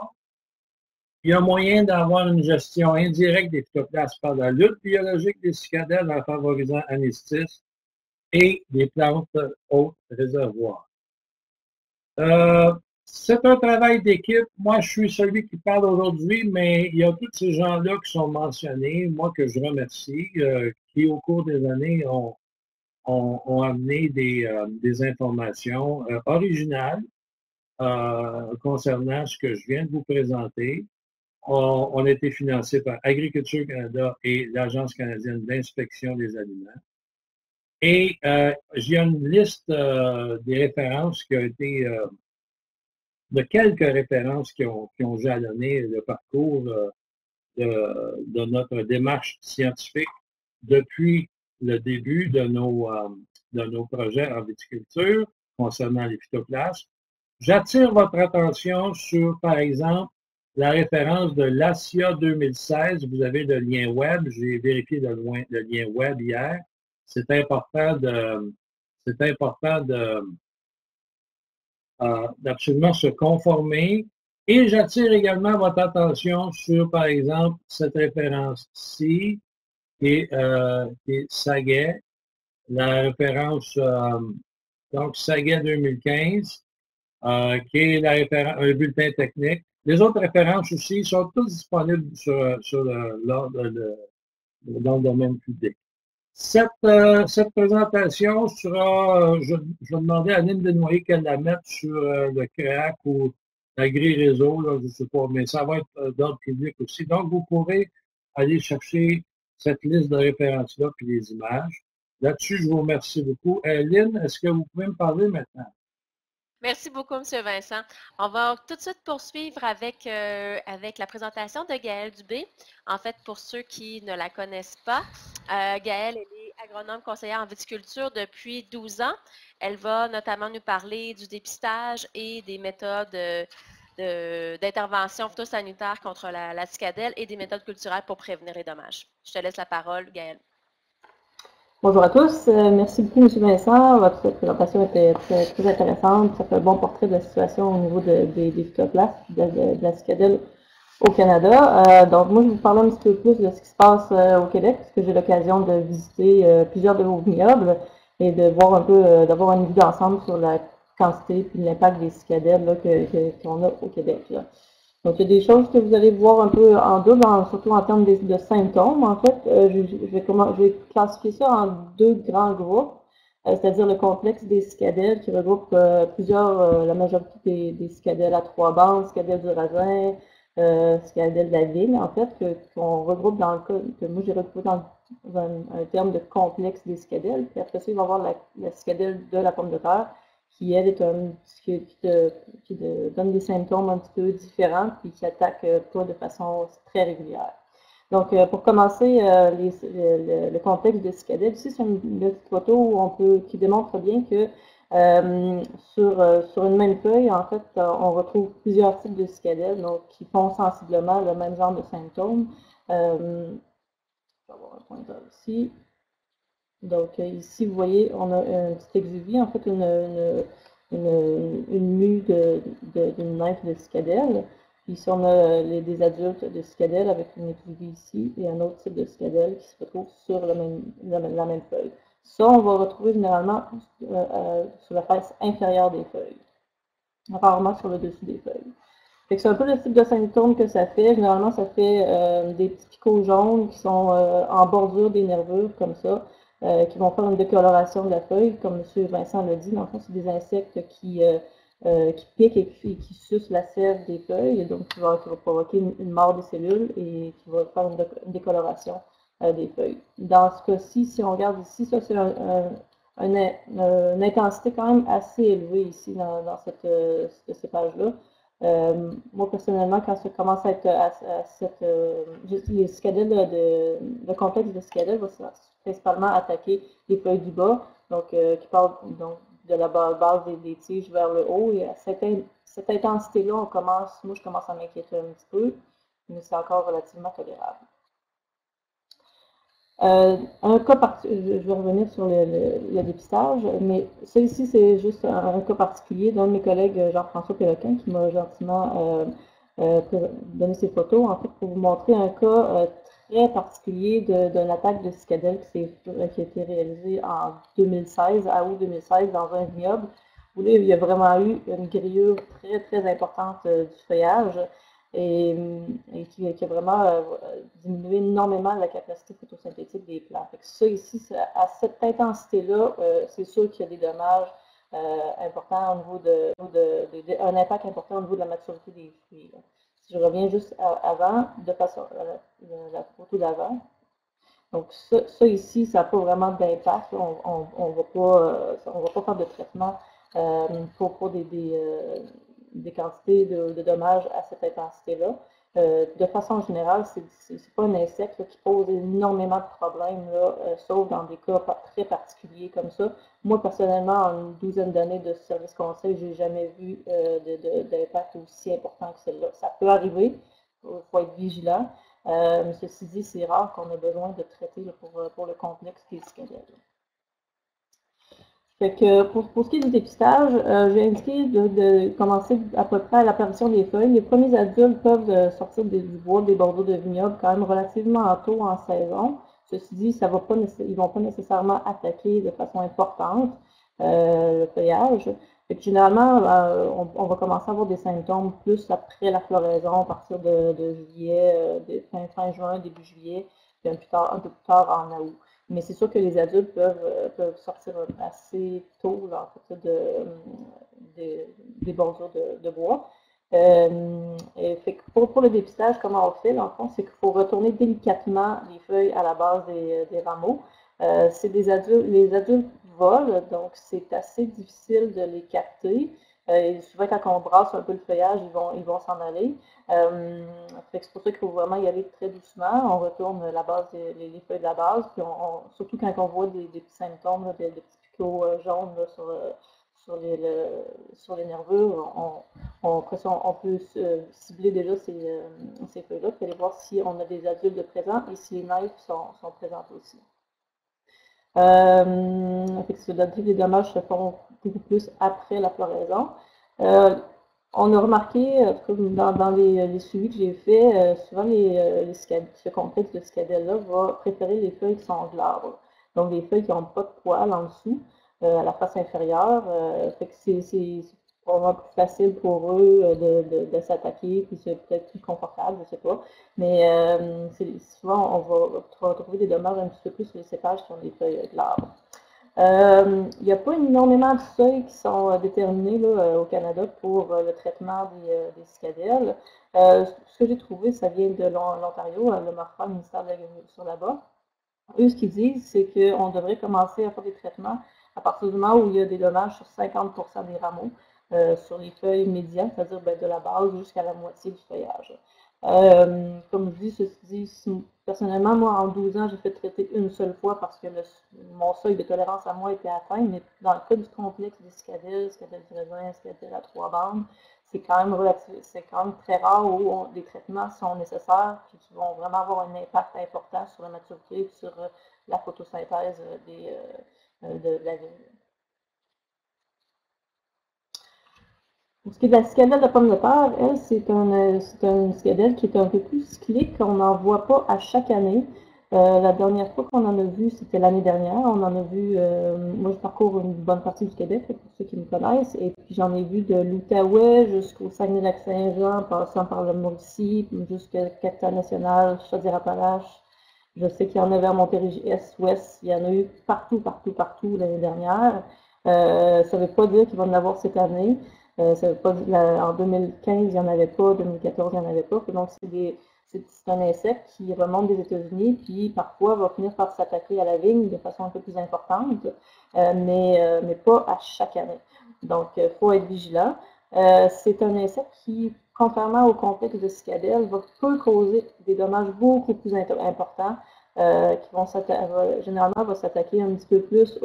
Speaker 1: Il y a moyen d'avoir une gestion indirecte des phytoplasmes par la lutte biologique des cicadelles en favorisant anestis et des plantes hautes réservoirs. C'est un travail d'équipe. Moi, je suis celui qui parle aujourd'hui, mais il y a tous ces gens-là qui sont mentionnés, moi que je remercie, qui au cours des années ont amené des informations originales concernant ce que je viens de vous présenter. On a été financé par Agriculture Canada et l'Agence canadienne d'inspection des aliments. Et j'ai une liste des références qui a été, de quelques références qui ont jalonné le parcours de notre démarche scientifique depuis le début de nos projets en viticulture concernant les phytoplasmes. J'attire votre attention sur, par exemple, la référence de l'ASIA 2016. Vous avez le lien web. J'ai vérifié le lien web hier. C'est important d'absolument se conformer. Et j'attire également votre attention sur, par exemple, cette référence-ci, qui est Saguet, la référence, donc Saguet 2015, qui est la référence, un bulletin technique. Les autres références aussi sont toutes disponibles dans le domaine public. Cette présentation sera, je vais demander à Aline Desnoyers qu'elle la mette sur le CREAC ou l'Agri-Réseau, je ne sais pas, mais ça va être d'ordre public aussi. Donc, vous pourrez aller chercher cette liste de références-là puis les images. Là-dessus, je vous remercie beaucoup. Aline, est-ce que vous pouvez me parler maintenant?
Speaker 2: Merci beaucoup, M. Vincent. On va tout de suite poursuivre avec la présentation de Gaëlle Dubé. En fait, pour ceux qui ne la connaissent pas, Gaëlle, elle est agronome conseillère en viticulture depuis 12 ans. Elle va notamment nous parler du dépistage et des méthodes d'intervention phytosanitaire contre la cicadelle et des méthodes culturelles pour prévenir les dommages. Je te laisse la parole, Gaëlle.
Speaker 3: Bonjour à tous. Merci beaucoup, M. Vincent. Votre présentation était très intéressante. Ça fait un bon portrait de la situation au niveau des phytoplasmes, de la cicadelle au Canada. Donc, moi, je vais vous parler un petit peu plus de ce qui se passe au Québec, parce que j'ai l'occasion de visiter plusieurs de vos vignobles et de voir un peu, d'avoir une vue d'ensemble sur la quantité et l'impact des cicadelles qu'on a au Québec. Là. Donc, il y a des choses que vous allez voir un peu en double, surtout en termes de symptômes. En fait, je vais classifier ça en deux grands groupes, c'est-à-dire le complexe des cicadelles qui regroupe la majorité des cicadelles à 3 bandes, cicadelles du raisin, Scadelle de la vigne, en fait, qu'on regroupe dans le cas que moi j'ai retrouvé dans un terme de complexe des scadelles. Puis après ça, il va y avoir la scadelle de la pomme de terre, qui elle est qui te donne des symptômes un petit peu différents, puis qui attaque toi de façon très régulière. Donc, pour commencer, le complexe de scadelle, ici, c'est une petite photo où qui démontre bien que sur une même feuille, en fait, on retrouve plusieurs types de cicadelles, donc qui font sensiblement le même genre de symptômes. Je vais avoir un pointeur ici. Donc ici, vous voyez, on a un petit exuvie, en fait, une mue d'une nymphe de cicadelle. Puis ici, on a des adultes de cicadelle avec une exuvie ici et un autre type de cicadelle qui se retrouve sur la même feuille. Ça, on va retrouver généralement sur la face inférieure des feuilles, rarement sur le dessus des feuilles. C'est un peu le type de symptômes que ça fait. Généralement, ça fait des petits picots jaunes qui sont en bordure des nervures, comme ça, qui vont faire une décoloration de la feuille. Comme M. Vincent l'a dit, dans le fond, c'est des insectes qui piquent et qui sucent la sève des feuilles, donc qui va provoquer une mort des cellules et qui va faire une décoloration des feuilles. Dans ce cas-ci, si on regarde ici, ça c'est une intensité quand même assez élevée ici dans ce cépage-là. Moi, personnellement, quand ça commence à être les cicadelles, le complexe de cicadelles va principalement attaquer les feuilles du bas, donc qui partent donc, de la base des tiges vers le haut. Et à cette intensité-là, moi, je commence à m'inquiéter un petit peu, mais c'est encore relativement tolérable. Un cas je vais revenir sur le dépistage, mais ça ici, c'est juste un cas particulier d'un de mes collègues, Jean-François Péloquin, qui m'a gentiment donné ses photos, en fait, pour vous montrer un cas très particulier d'une attaque de cicadelle qui a été réalisée en 2016, à août 2016, dans un vignoble, où là, il y a vraiment eu une grillure très, très importante du feuillage et qui a vraiment diminué énormément la capacité photosynthétique des plantes. Ça ici, à cette intensité-là, c'est sûr qu'il y a des dommages importants au niveau un impact important au niveau de la maturité des fruits. Si je reviens juste avant, de façon la photo d'avant. Donc ça ici, ça n'a pas vraiment d'impact. On ne va pas faire de traitement pour des quantités de dommages à cette intensité-là. De façon générale, c'est pas un insecte là, qui pose énormément de problèmes, là, sauf dans des cas très particuliers comme ça. Moi, personnellement, en une douzaine d'années de service conseil, j'ai jamais vu d'impact aussi important que celui-là. Ça peut arriver, il faut être vigilant. Mais ceci dit, c'est rare qu'on ait besoin de traiter là, pour le complexe qui est cicadelle. Fait que pour ce qui est du dépistage, j'ai indiqué de commencer à peu près à l'apparition des feuilles. Les premiers adultes peuvent sortir du bois des bordures de vignoble quand même relativement tôt en saison. Ceci dit, ils ne vont pas nécessairement attaquer de façon importante le feuillage. Fait que généralement, on va commencer à avoir des symptômes plus après la floraison, à partir de juillet, fin juin, début juillet, puis un peu plus tard en août. Mais c'est sûr que les adultes peuvent sortir assez tôt là, en fait, des bordures de bois. Fait que pour le dépistage, comment on fait, dans le fond, c'est qu'il faut retourner délicatement les feuilles à la base des rameaux. Les adultes volent, donc c'est assez difficile de les capter. Souvent, quand on brasse un peu le feuillage, ils vont s'en aller. C'est pour ça qu'il faut vraiment y aller très doucement. On retourne les feuilles de la base, puis surtout quand on voit des petits symptômes, là, des petits picots jaunes là, sur les nervures, on peut cibler déjà ces feuilles-là, puis aller voir si on a des adultes de présents et si les nymphes sont présentes aussi. Les dommages se font beaucoup plus après la floraison. On a remarqué, dans les suivis que j'ai fait, souvent ce complexe de cicadelle-là va préférer les feuilles qui sont glabres. Donc les feuilles qui n'ont pas de poils en dessous, à la face inférieure. C'est probablement plus facile pour eux de s'attaquer, puis c'est peut-être plus confortable, je ne sais pas. Mais souvent, on va trouver des dommages un petit peu plus sur les cépages qui ont des feuilles glabres. Il n'y a pas énormément de seuils qui sont déterminés là, au Canada pour le traitement des cicadelles. Ce que j'ai trouvé, ça vient de l'Ontario, le MARFA, le ministère de l'Agriculture là-bas. Eux, ce qu'ils disent, c'est qu'on devrait commencer à faire des traitements à partir du moment où il y a des dommages sur 50% des rameaux, sur les feuilles médianes, c'est-à-dire de la base jusqu'à la moitié du feuillage. Comme je dis, ceci dit, personnellement, moi, en 12 ans, j'ai fait traiter une seule fois parce que mon seuil de tolérance à moi était atteint, mais dans le cas du complexe des cicadelles du raisin, cicadelles à 3 bandes, c'est quand même très rare où les traitements sont nécessaires et qui vont vraiment avoir un impact important sur la maturité et sur la photosynthèse de la vigne. Pour ce qui est de la cicadelle de pomme de terre, elle, c'est une cicadelle qui est un peu plus cyclique. On n'en voit pas à chaque année. La dernière fois qu'on en a vu, c'était l'année dernière. On en a vu, moi je parcours une bonne partie du Québec, pour ceux qui me connaissent, et puis j'en ai vu de l'Outaouais jusqu'au Saguenay-Lac-Saint-Jean, passant par le Mauricie, jusqu'à Capitale-Nationale, Chaudière-Appalaches. Je sais qu'il y en avait à Montérégie-Est, Ouest, il y en a eu partout, partout, partout l'année dernière. Ça ne veut pas dire qu'il va en avoir cette année. Ça veut pas dire, en 2015, il n'y en avait pas, 2014, il n'y en avait pas. Donc, c'est un insecte qui remonte des États-Unis, puis parfois va finir par s'attaquer à la vigne de façon un peu plus importante, mais pas à chaque année. Donc, il faut être vigilant. C'est un insecte qui, contrairement au complexe de cicadelle, peut causer des dommages beaucoup plus importants, qui vont généralement va s'attaquer un petit peu plus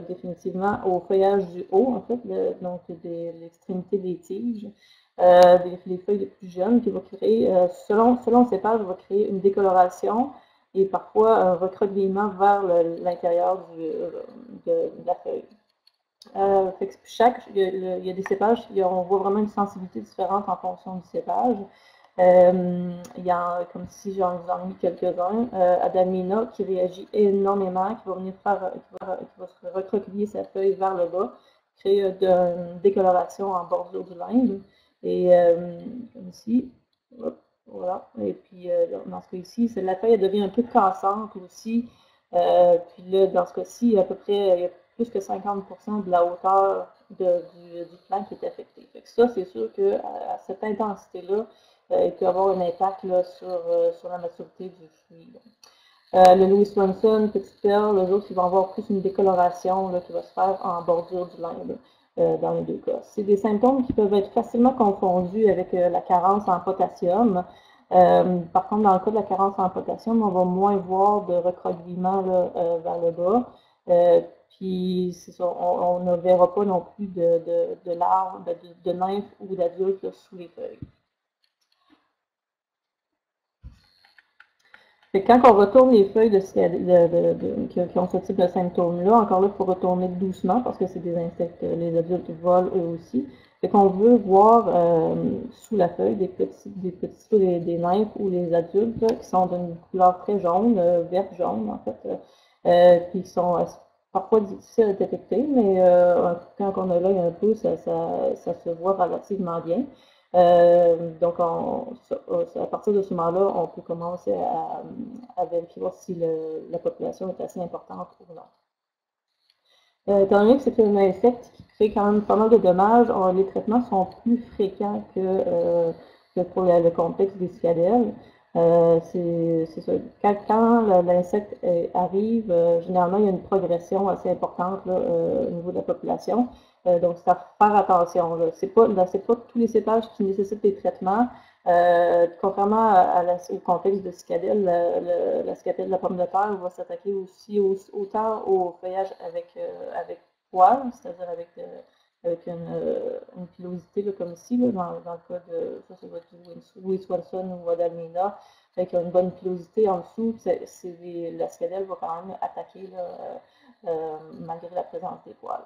Speaker 3: définitivement au feuillage du haut, en fait, donc l'extrémité des tiges, les feuilles les plus jeunes, qui va créer, selon le cépage, va créer une décoloration et parfois un recroquevillement vers l'intérieur de la feuille. Il y a des cépages, on voit vraiment une sensibilité différente en fonction du cépage. Il y a, comme si j'en ai mis quelques-uns, Adamina qui réagit énormément, qui va venir qui va se recroqueviller sa feuille vers le bas, créer une décoloration en bordure du limbe. Et comme ici, hop, voilà. Et puis dans ce cas-ci, la feuille elle devient un peu cassante aussi. Puis là, dans ce cas-ci, à peu près, il y a plus que 50% de la hauteur du flanc qui est affectée. Fait que ça, c'est sûr qu'à cette intensité-là, il peut avoir un impact là, sur la maturité du fruit. Le Louis Swanson, Petite Perle, eux autres, ils vont avoir plus une décoloration là, qui va se faire en bordure du limbe dans les deux cas. C'est des symptômes qui peuvent être facilement confondus avec la carence en potassium. Par contre, dans le cas de la carence en potassium, on va moins voir de recroquevillement vers le bas. Puis, ça, on ne verra pas non plus de larves, de nymphes ou d'adultes sous les feuilles. Et quand on retourne les feuilles qui ont ce type de symptômes-là, encore là, il faut retourner doucement parce que c'est des insectes, les adultes volent eux aussi. Fait qu'on veut voir sous la feuille des nymphes ou les adultes là, qui sont d'une couleur très jaune, vert jaune en fait, puis qui sont parfois difficiles à détecter, mais quand on a l'œil un peu, ça se voit relativement bien. Donc, à partir de ce moment-là, on peut commencer à vérifier si la population est assez importante ou non. Étant donné que c'est un insecte qui crée quand même pas mal de dommages, les traitements sont plus fréquents que pour le complexe des cicadelles. C'est ça. Quand l'insecte arrive, généralement, il y a une progression assez importante là, au niveau de la population. Donc, c'est à faire attention. Ce n'est pas tous les cépages qui nécessitent des traitements. Contrairement au complexe de cicadelle, la cicadelle de la pomme de terre va s'attaquer aussi autant au feuillage avec poils, c'est-à-dire avec une pilosité là, comme ici, là, dans le cas de ça va être du Louis Swanson ou Adalmina, avec une bonne pilosité en dessous, la cicadelle va quand même attaquer là, malgré la présence des poils.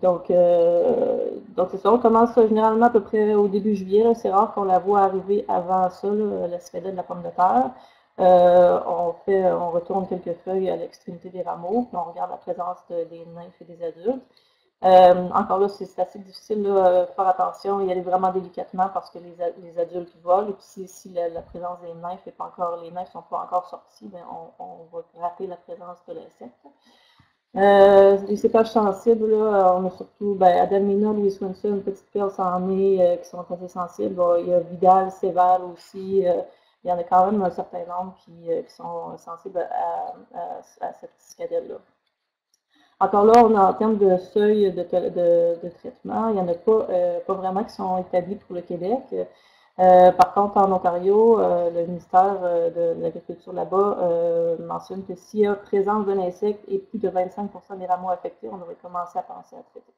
Speaker 3: Donc c'est ça, on commence généralement à peu près au début juillet. C'est rare qu'on la voit arriver avant ça, là, la cicadelle de la pomme de terre. On retourne quelques feuilles à l'extrémité des rameaux, puis on regarde la présence des nymphes et des adultes. Encore là, c'est assez difficile de faire attention, y aller vraiment délicatement parce que les adultes volent. Et puis si la présence des nymphes n'est pas encore, les nymphes ne sont pas encore sorties, bien, on va rater la présence de l'insecte. Les cépages sensibles, là, on a surtout Adamina, Louis Swenson, Petite Perle sans nez qui sont assez sensibles. Bon, il y a Vidal, Céval aussi. Il y en a quand même un certain nombre qui sont sensibles à cette cicadelle-là. Encore là, on a en termes de seuil de traitement, il n'y en a pas vraiment qui sont établis pour le Québec. Par contre, en Ontario, le ministère de l'Agriculture là-bas mentionne que s'il y a présence d'un insecte et plus de 25 des rameaux affectés, on devrait commencer à penser à traiter.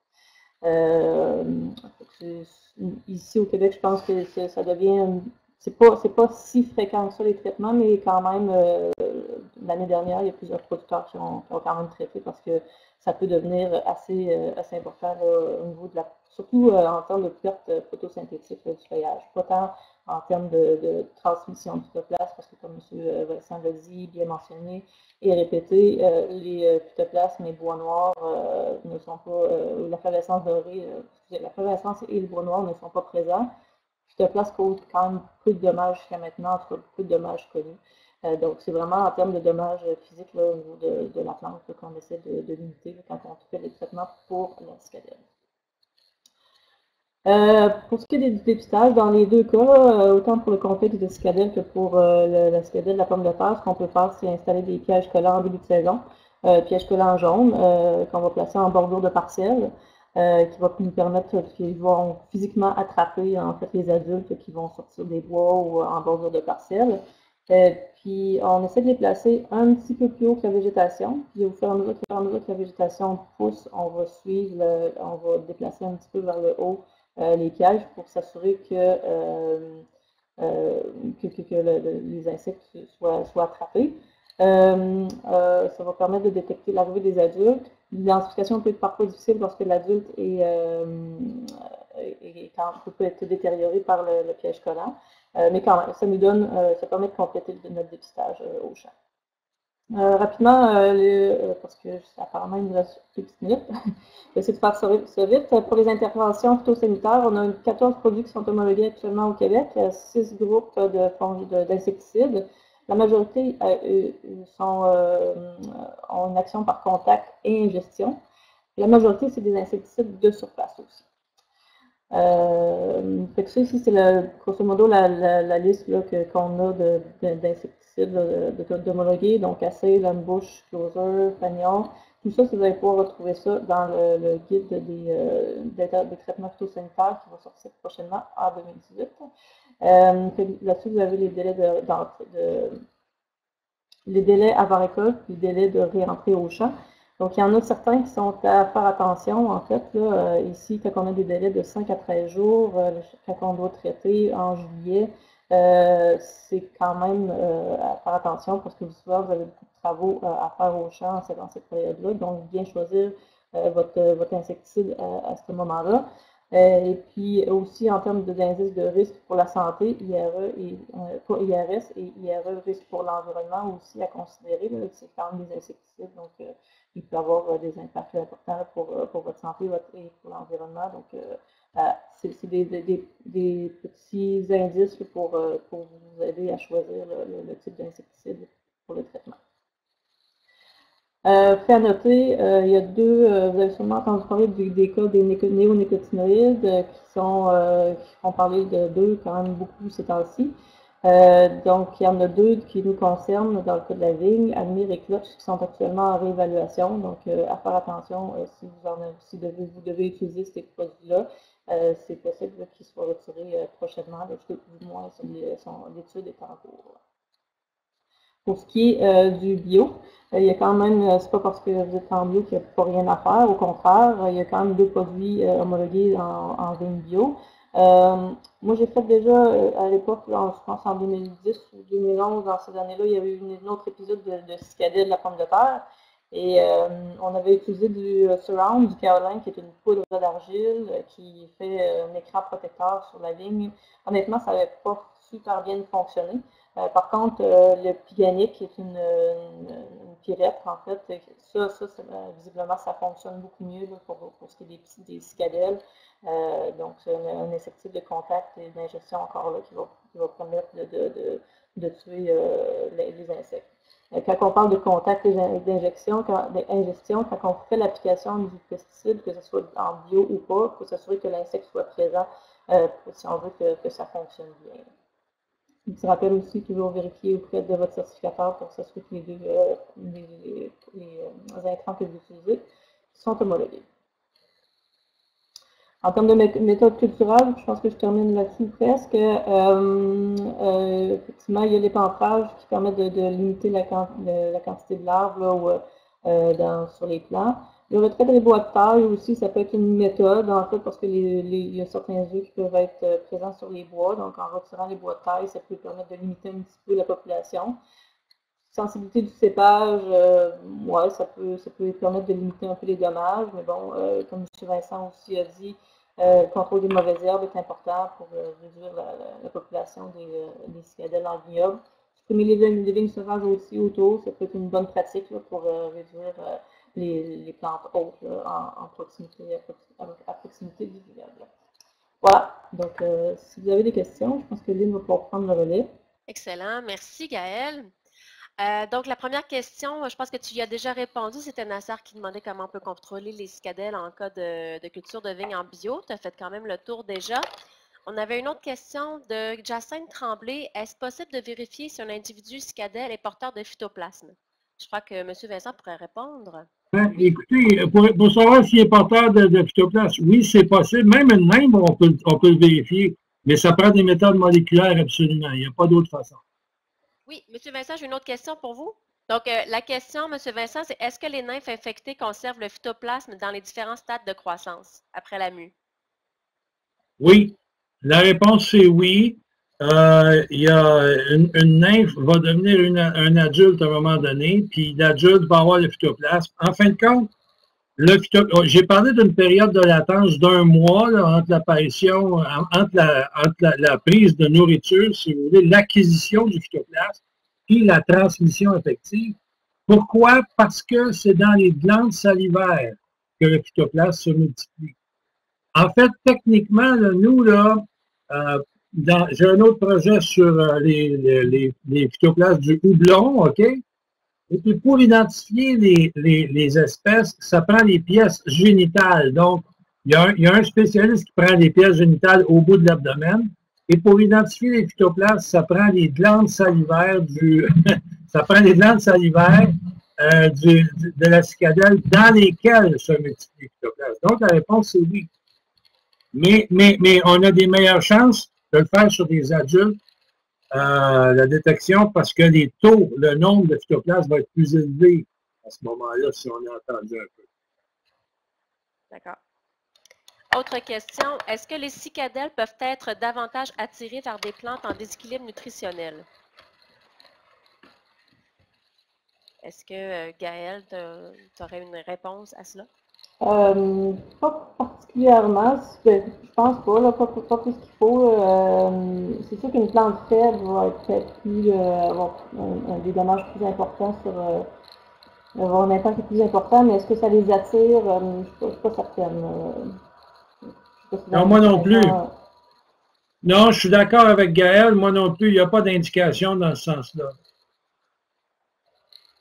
Speaker 3: Ici au Québec, je pense que ça devient... C'est pas si fréquent que ça les traitements, mais quand même, l'année dernière, il y a plusieurs producteurs qui ont quand même traité parce que ça peut devenir assez important là, au niveau de surtout en termes de perte photosynthétique du feuillage. Pas tant en termes de transmission du phytoplasme, parce que comme M. Vincent l'a dit, bien mentionné et répété, les phytoplasmes et bois noirs ne sont pas, la fluorescence dorée, la fluorescence et le bois noir ne sont pas présents. Le phytoplasme cause quand même peu de dommages jusqu'à maintenant, en tout cas peu de dommages connus. Donc, c'est vraiment en termes de dommages physiques là, au niveau de la plante qu'on essaie de limiter là, quand on fait les traitements pour la cicadelle. Pour ce qui est du dépistage, dans les deux cas, autant pour le complexe de cicadelle que pour la cicadelle de la pomme de terre, ce qu'on peut faire, c'est installer des pièges collants en début de saison, pièges collants jaunes qu'on va placer en bordure de parcelles. Qui va nous permettre qu'ils vont physiquement attraper en fait les adultes qui vont sortir des bois ou en bordure de parcelles. Puis on essaie de les placer un petit peu plus haut que la végétation. Puis au fur et à mesure que la végétation pousse, on va on va déplacer un petit peu vers le haut les pièges pour s'assurer que les insectes soient attrapés. Ça va permettre de détecter l'arrivée des adultes. L'identification peut être parfois difficile lorsque l'adulte peut être détérioré par le piège collant. Mais quand même, ça permet de compléter notre dépistage au champ. Rapidement, parce que apparemment il nous reste quelques petites minutes, j'essaie de faire ça vite. Pour les interventions phytosanitaires, on a 14 produits qui sont homologués actuellement au Québec, 6 groupes d'insecticides. La majorité ont une action par contact et ingestion. La majorité, c'est des insecticides de surface aussi. Fait que ça ici, c'est grosso modo la liste qu'on a d'insecticides d'homologués, donc Acé, Lambush, Closer, Fagnon. Tout ça, vous allez pouvoir retrouver ça dans le guide des traitements phytosanitaires qui va sortir prochainement en 2018. Là-dessus, vous avez les délais avant récolte, les délais de réentrée au champ. Donc, il y en a certains qui sont à faire attention, en fait. Là, ici, quand on a des délais de 5 à 13 jours, quand on doit traiter en juillet, c'est quand même à faire attention parce que souvent, vous avez beaucoup de travaux à faire au champ dans cette période-là. Donc, bien choisir votre insecticide à ce moment-là. Et puis aussi en termes d'indices de risque pour la santé, IRS et IRE risque pour l'environnement aussi à considérer. C'est quand même des insecticides, donc il peut avoir des impacts importants pour votre santé et pour l'environnement. Donc c'est des petits indices pour vous aider à choisir le type d'insecticide pour le traitement. Fait à noter, il y a vous avez sûrement entendu parler des cas des néonicotinoïdes qui font parler d'eux quand même beaucoup ces temps-ci. Donc, il y en a 2 qui nous concernent dans le cas de la vigne, Admire et Clutch, qui sont actuellement en réévaluation. Donc, à faire attention si vous devez utiliser ces produits-là. C'est possible qu'ils soient retirés prochainement, du moins l'étude est en cours. Pour ce qui est du bio, il y a quand même, c'est pas parce que vous êtes en bio qu'il n'y a pas rien à faire, au contraire, il y a quand même 2 produits homologués en vigne bio. Moi, j'ai fait déjà à l'époque, je pense en 2010 ou 2011, dans ces années-là, il y avait eu un autre épisode de cicadelle de la pomme de terre. Et on avait utilisé du Surround, du kaolin, qui est une poudre d'argile qui fait un écran protecteur sur la vigne. Honnêtement, ça n'avait pas super bien fonctionné. Par contre, le Piganic, qui est une pyrètre, en fait. Visiblement, ça fonctionne beaucoup mieux là, pour ce qui est des cicadelles. Donc, c'est un insecticide de contact et d'injection encore là qui va permettre de tuer les insectes. Quand on parle de contact et d'ingestion, quand on fait l'application du pesticide, que ce soit en bio ou pas, il faut s'assurer que l'insecte soit présent si on veut que ça fonctionne bien. Je vous rappelle aussi toujours vérifier auprès de votre certificateur pour s'assurer que les intrants que vous utilisez sont homologués. En termes de méthode culturelle, je pense que je termine là-dessus presque. Effectivement, il y a l'épantrage qui permet de limiter la quantité de larves là, sur les plants. Le retrait des bois de taille aussi, ça peut être une méthode, en fait, parce qu'il y a certains œufs qui peuvent être présents sur les bois. Donc, en retirant les bois de taille, ça peut permettre de limiter un petit peu la population. Sensibilité du cépage, ouais, ça peut permettre de limiter un peu les dommages, mais bon, comme M. Vincent aussi a dit, le contrôle des mauvaises herbes est important pour réduire la population des cicadelles en vignoble. Supprimer les vignes sauvages aussi autour, ça peut être une bonne pratique là, pour réduire les plantes hautes là, à proximité du vignoble. Voilà, donc si vous avez des questions, je pense que Lynn va pouvoir prendre le relais.
Speaker 2: Excellent, merci Gaëlle. Donc, la première question, je pense que tu y as déjà répondu, c'était Nassar qui demandait comment on peut contrôler les cicadelles en cas de culture de vigne en bio. Tu as fait quand même le tour déjà. On avait une autre question de Jacinthe Tremblay. Est-ce possible de vérifier si un individu cicadelle est porteur de phytoplasme? Je crois que M. Vincent pourrait répondre.
Speaker 1: Écoutez, pour savoir s'il est porteur de phytoplasme, oui, c'est possible. Même une main, on peut le vérifier, mais ça prend des méthodes moléculaires absolument. Il n'y a pas d'autre façon.
Speaker 2: Oui, M. Vincent, j'ai une autre question pour vous. Donc, la question, M. Vincent, c'est est-ce que les nymphes infectées conservent le phytoplasme dans les différents stades de croissance après la mue?
Speaker 1: Oui. La réponse, c'est oui. Il y a une nymphe va devenir un adulte à un moment donné, puis l'adulte va avoir le phytoplasme. En fin de compte, j'ai parlé d'une période de latence d'1 mois là, entre l'apparition, entre la prise de nourriture, si vous voulez, l'acquisition du phytoplasme, puis la transmission affective. Pourquoi? Parce que c'est dans les glandes salivaires que le phytoplasme se multiplie. En fait, techniquement, là, nous, là, j'ai un autre projet sur les phytoplasmes du houblon, OK? Et puis, pour identifier les espèces, ça prend les pièces génitales. Donc, il y a un spécialiste qui prend les pièces génitales au bout de l'abdomen. Et pour identifier les phytoplasmes, ça prend les glandes salivaires ça prend les glandes salivaires de la cicadelle dans lesquelles se multiplient les phytoplasmes. Donc, la réponse, c'est oui. Mais on a des meilleures chances de le faire sur des adultes, la détection, parce que le nombre de phytoplasmes va être plus élevé à ce moment-là, si on a entendu un peu.
Speaker 2: D'accord. Autre question, est-ce que les cicadelles peuvent être davantage attirées vers des plantes en déséquilibre nutritionnel? Est-ce que, Gaëlle, tu aurais une réponse à cela?
Speaker 3: Pas particulièrement, je pense pas, là, pas plus qu'il faut. C'est sûr qu'une plante faible va être plus, avoir des dommages plus importants avoir un impact plus important, mais est-ce que ça les attire? Je ne suis pas certaine.
Speaker 1: Non, moi non plus. Non, je suis d'accord avec Gaëlle, moi non plus, il n'y a pas d'indication dans ce sens-là.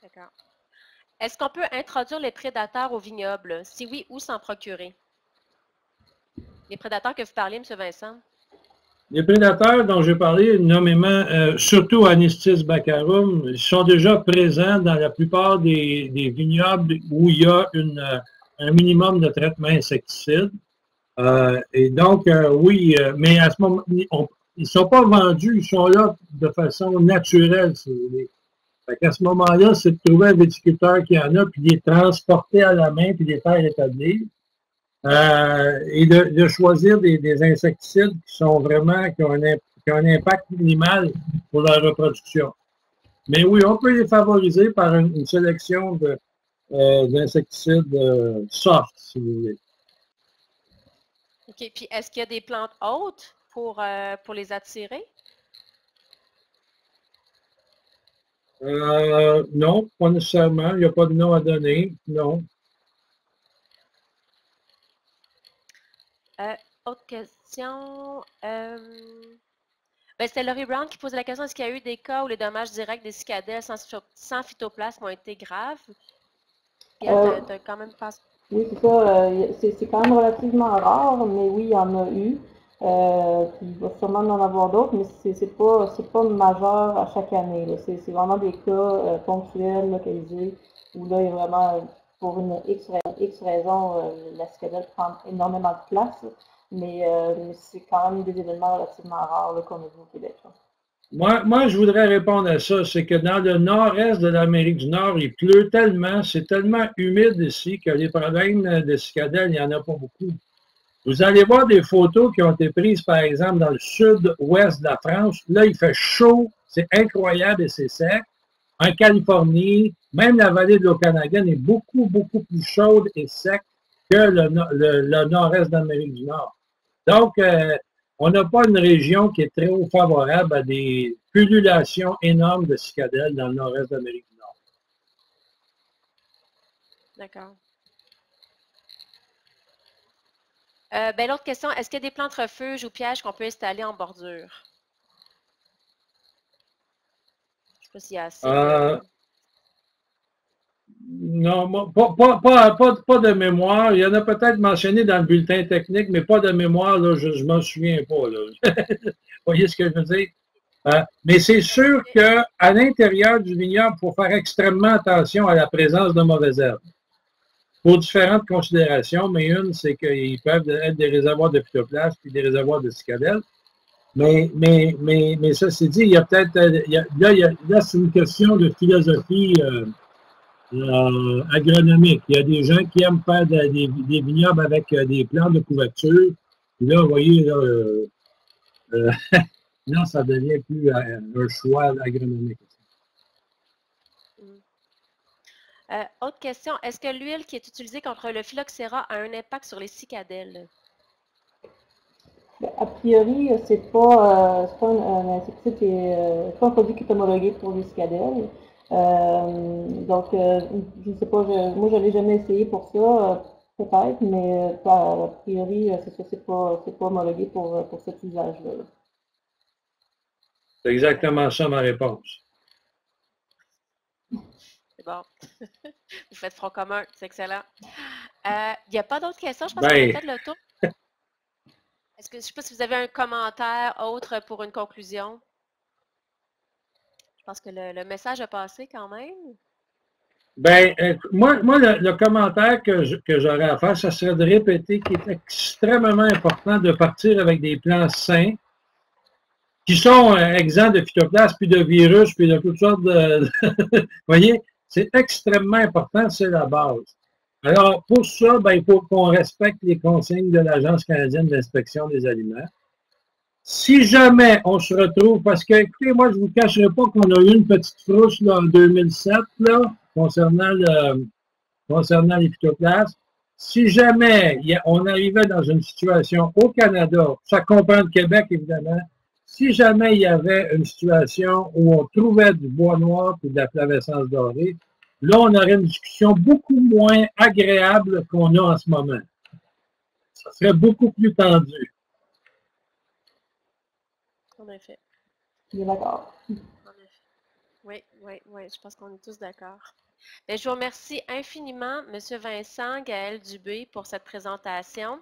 Speaker 2: D'accord. Est-ce qu'on peut introduire les prédateurs au vignoble? Si oui, où s'en procurer? Les prédateurs que vous parlez, M. Vincent?
Speaker 1: Les prédateurs dont j'ai parlé, nommément, surtout Anistis baccharum, ils sont déjà présents dans la plupart des vignobles où il y a un minimum de traitement insecticide. Et donc, oui, mais à ce moment, ils ne sont pas vendus, ils sont là de façon naturelle, si vous voulez. Fait qu'à ce moment-là, c'est de trouver un viticulteur qui en a, puis de les transporter à la main, puis de les faire établir. Et de choisir des insecticides qui ont un impact minimal pour la reproduction. Mais oui, on peut les favoriser par une sélection d'insecticides soft, si vous voulez.
Speaker 2: OK. Puis, est-ce qu'il y a des plantes hautes pour les attirer?
Speaker 1: Non, pas nécessairement. Il n'y a pas de nom à donner. Non.
Speaker 2: Autre question. Ben, c'était Laurie Brown qui posait la question, est-ce qu'il y a eu des cas où les dommages directs des cicadelles sans phytoplasme ont été graves? Pierre, tu as quand même pas...
Speaker 3: Oui, c'est ça. C'est quand même relativement rare, mais oui, il y en a eu. Puis il va sûrement en avoir d'autres, mais c'est pas majeur à chaque année. C'est vraiment des cas ponctuels, localisés, où là, il y a vraiment, pour une X raison, la cicadelle prend énormément de place, mais c'est quand même des événements relativement rares qu'on a vus au Québec.
Speaker 1: Moi, je voudrais répondre à ça. C'est que dans le nord-est de l'Amérique du Nord, il pleut tellement, c'est tellement humide ici que les problèmes de cicadelles, il n'y en a pas beaucoup. Vous allez voir des photos qui ont été prises, par exemple, dans le sud-ouest de la France. Là, il fait chaud, c'est incroyable et c'est sec. En Californie, même la vallée de l'Okanagan est beaucoup, beaucoup plus chaude et sec que le nord-est d'Amérique du Nord. Donc, on n'a pas une région qui est très favorable à des pullulations énormes de cicadelles dans le nord-est d'Amérique du Nord.
Speaker 2: D'accord. Ben, l'autre question, est-ce qu'il y a des plantes refuges ou pièges qu'on peut installer en bordure? Je ne sais pas s'il y a assez de...
Speaker 1: Non, pas de mémoire. Il y en a peut-être mentionné dans le bulletin technique, mais pas de mémoire, là, je ne m'en souviens pas. Là. Vous voyez ce que je veux dire? Mais c'est sûr qu'à l'intérieur du vignoble, il faut faire extrêmement attention à la présence de mauvaises herbes. Pour différentes considérations, mais une, c'est qu'ils peuvent être des réservoirs de phytoplasme puis des réservoirs de cicadelles. Mais ça, c'est dit, il y a peut-être. Là, c'est une question de philosophie agronomique. Il y a des gens qui aiment faire des vignobles avec des plants de couverture. Puis là, vous voyez, là, là ça devient plus un choix agronomique.
Speaker 2: Autre question, est-ce que l'huile qui est utilisée contre le phylloxéra a un impact sur les cicadelles?
Speaker 3: A priori, c'est pas un insecticide c'est pas un produit qui est homologué pour les cicadelles. Donc, je ne sais pas, moi je l'ai jamais essayé pour ça, peut-être, mais a priori, c'est ça, c'est pas homologué pour cet usage-là.
Speaker 1: C'est exactement ça ma réponse.
Speaker 2: C'est bon. Vous faites front commun, c'est excellent. Il n'y a pas d'autres questions? Je pense qu'on a fait le tour. Est-ce que, je ne sais pas si vous avez un commentaire autre pour une conclusion. Je pense que le message a passé quand même.
Speaker 1: Ben, moi le commentaire que j'aurais à faire, ça serait de répéter qu'il est extrêmement important de partir avec des plants sains qui sont exempts de phytoplasme, puis de virus, puis de toutes sortes de... Vous voyez, c'est extrêmement important, c'est la base. Alors, pour ça, ben, il faut qu'on respecte les consignes de l'Agence canadienne d'inspection des aliments. Si jamais on se retrouve, parce que, écoutez, moi, je ne vous cacherai pas qu'on a eu une petite frousse là, en 2007, là, concernant les phytoplasmes. Si jamais on arrivait dans une situation au Canada, ça comprend le Québec, évidemment, si jamais il y avait une situation où on trouvait du bois noir et de la flavescence dorée, là, on aurait une discussion beaucoup moins agréable qu'on a en ce moment. Ça serait beaucoup plus tendu.
Speaker 2: En effet.
Speaker 3: Je suis d'accord.
Speaker 2: Oui, je pense qu'on est tous d'accord. Je vous remercie infiniment, M. Vincent Gaël Dubé, pour cette présentation.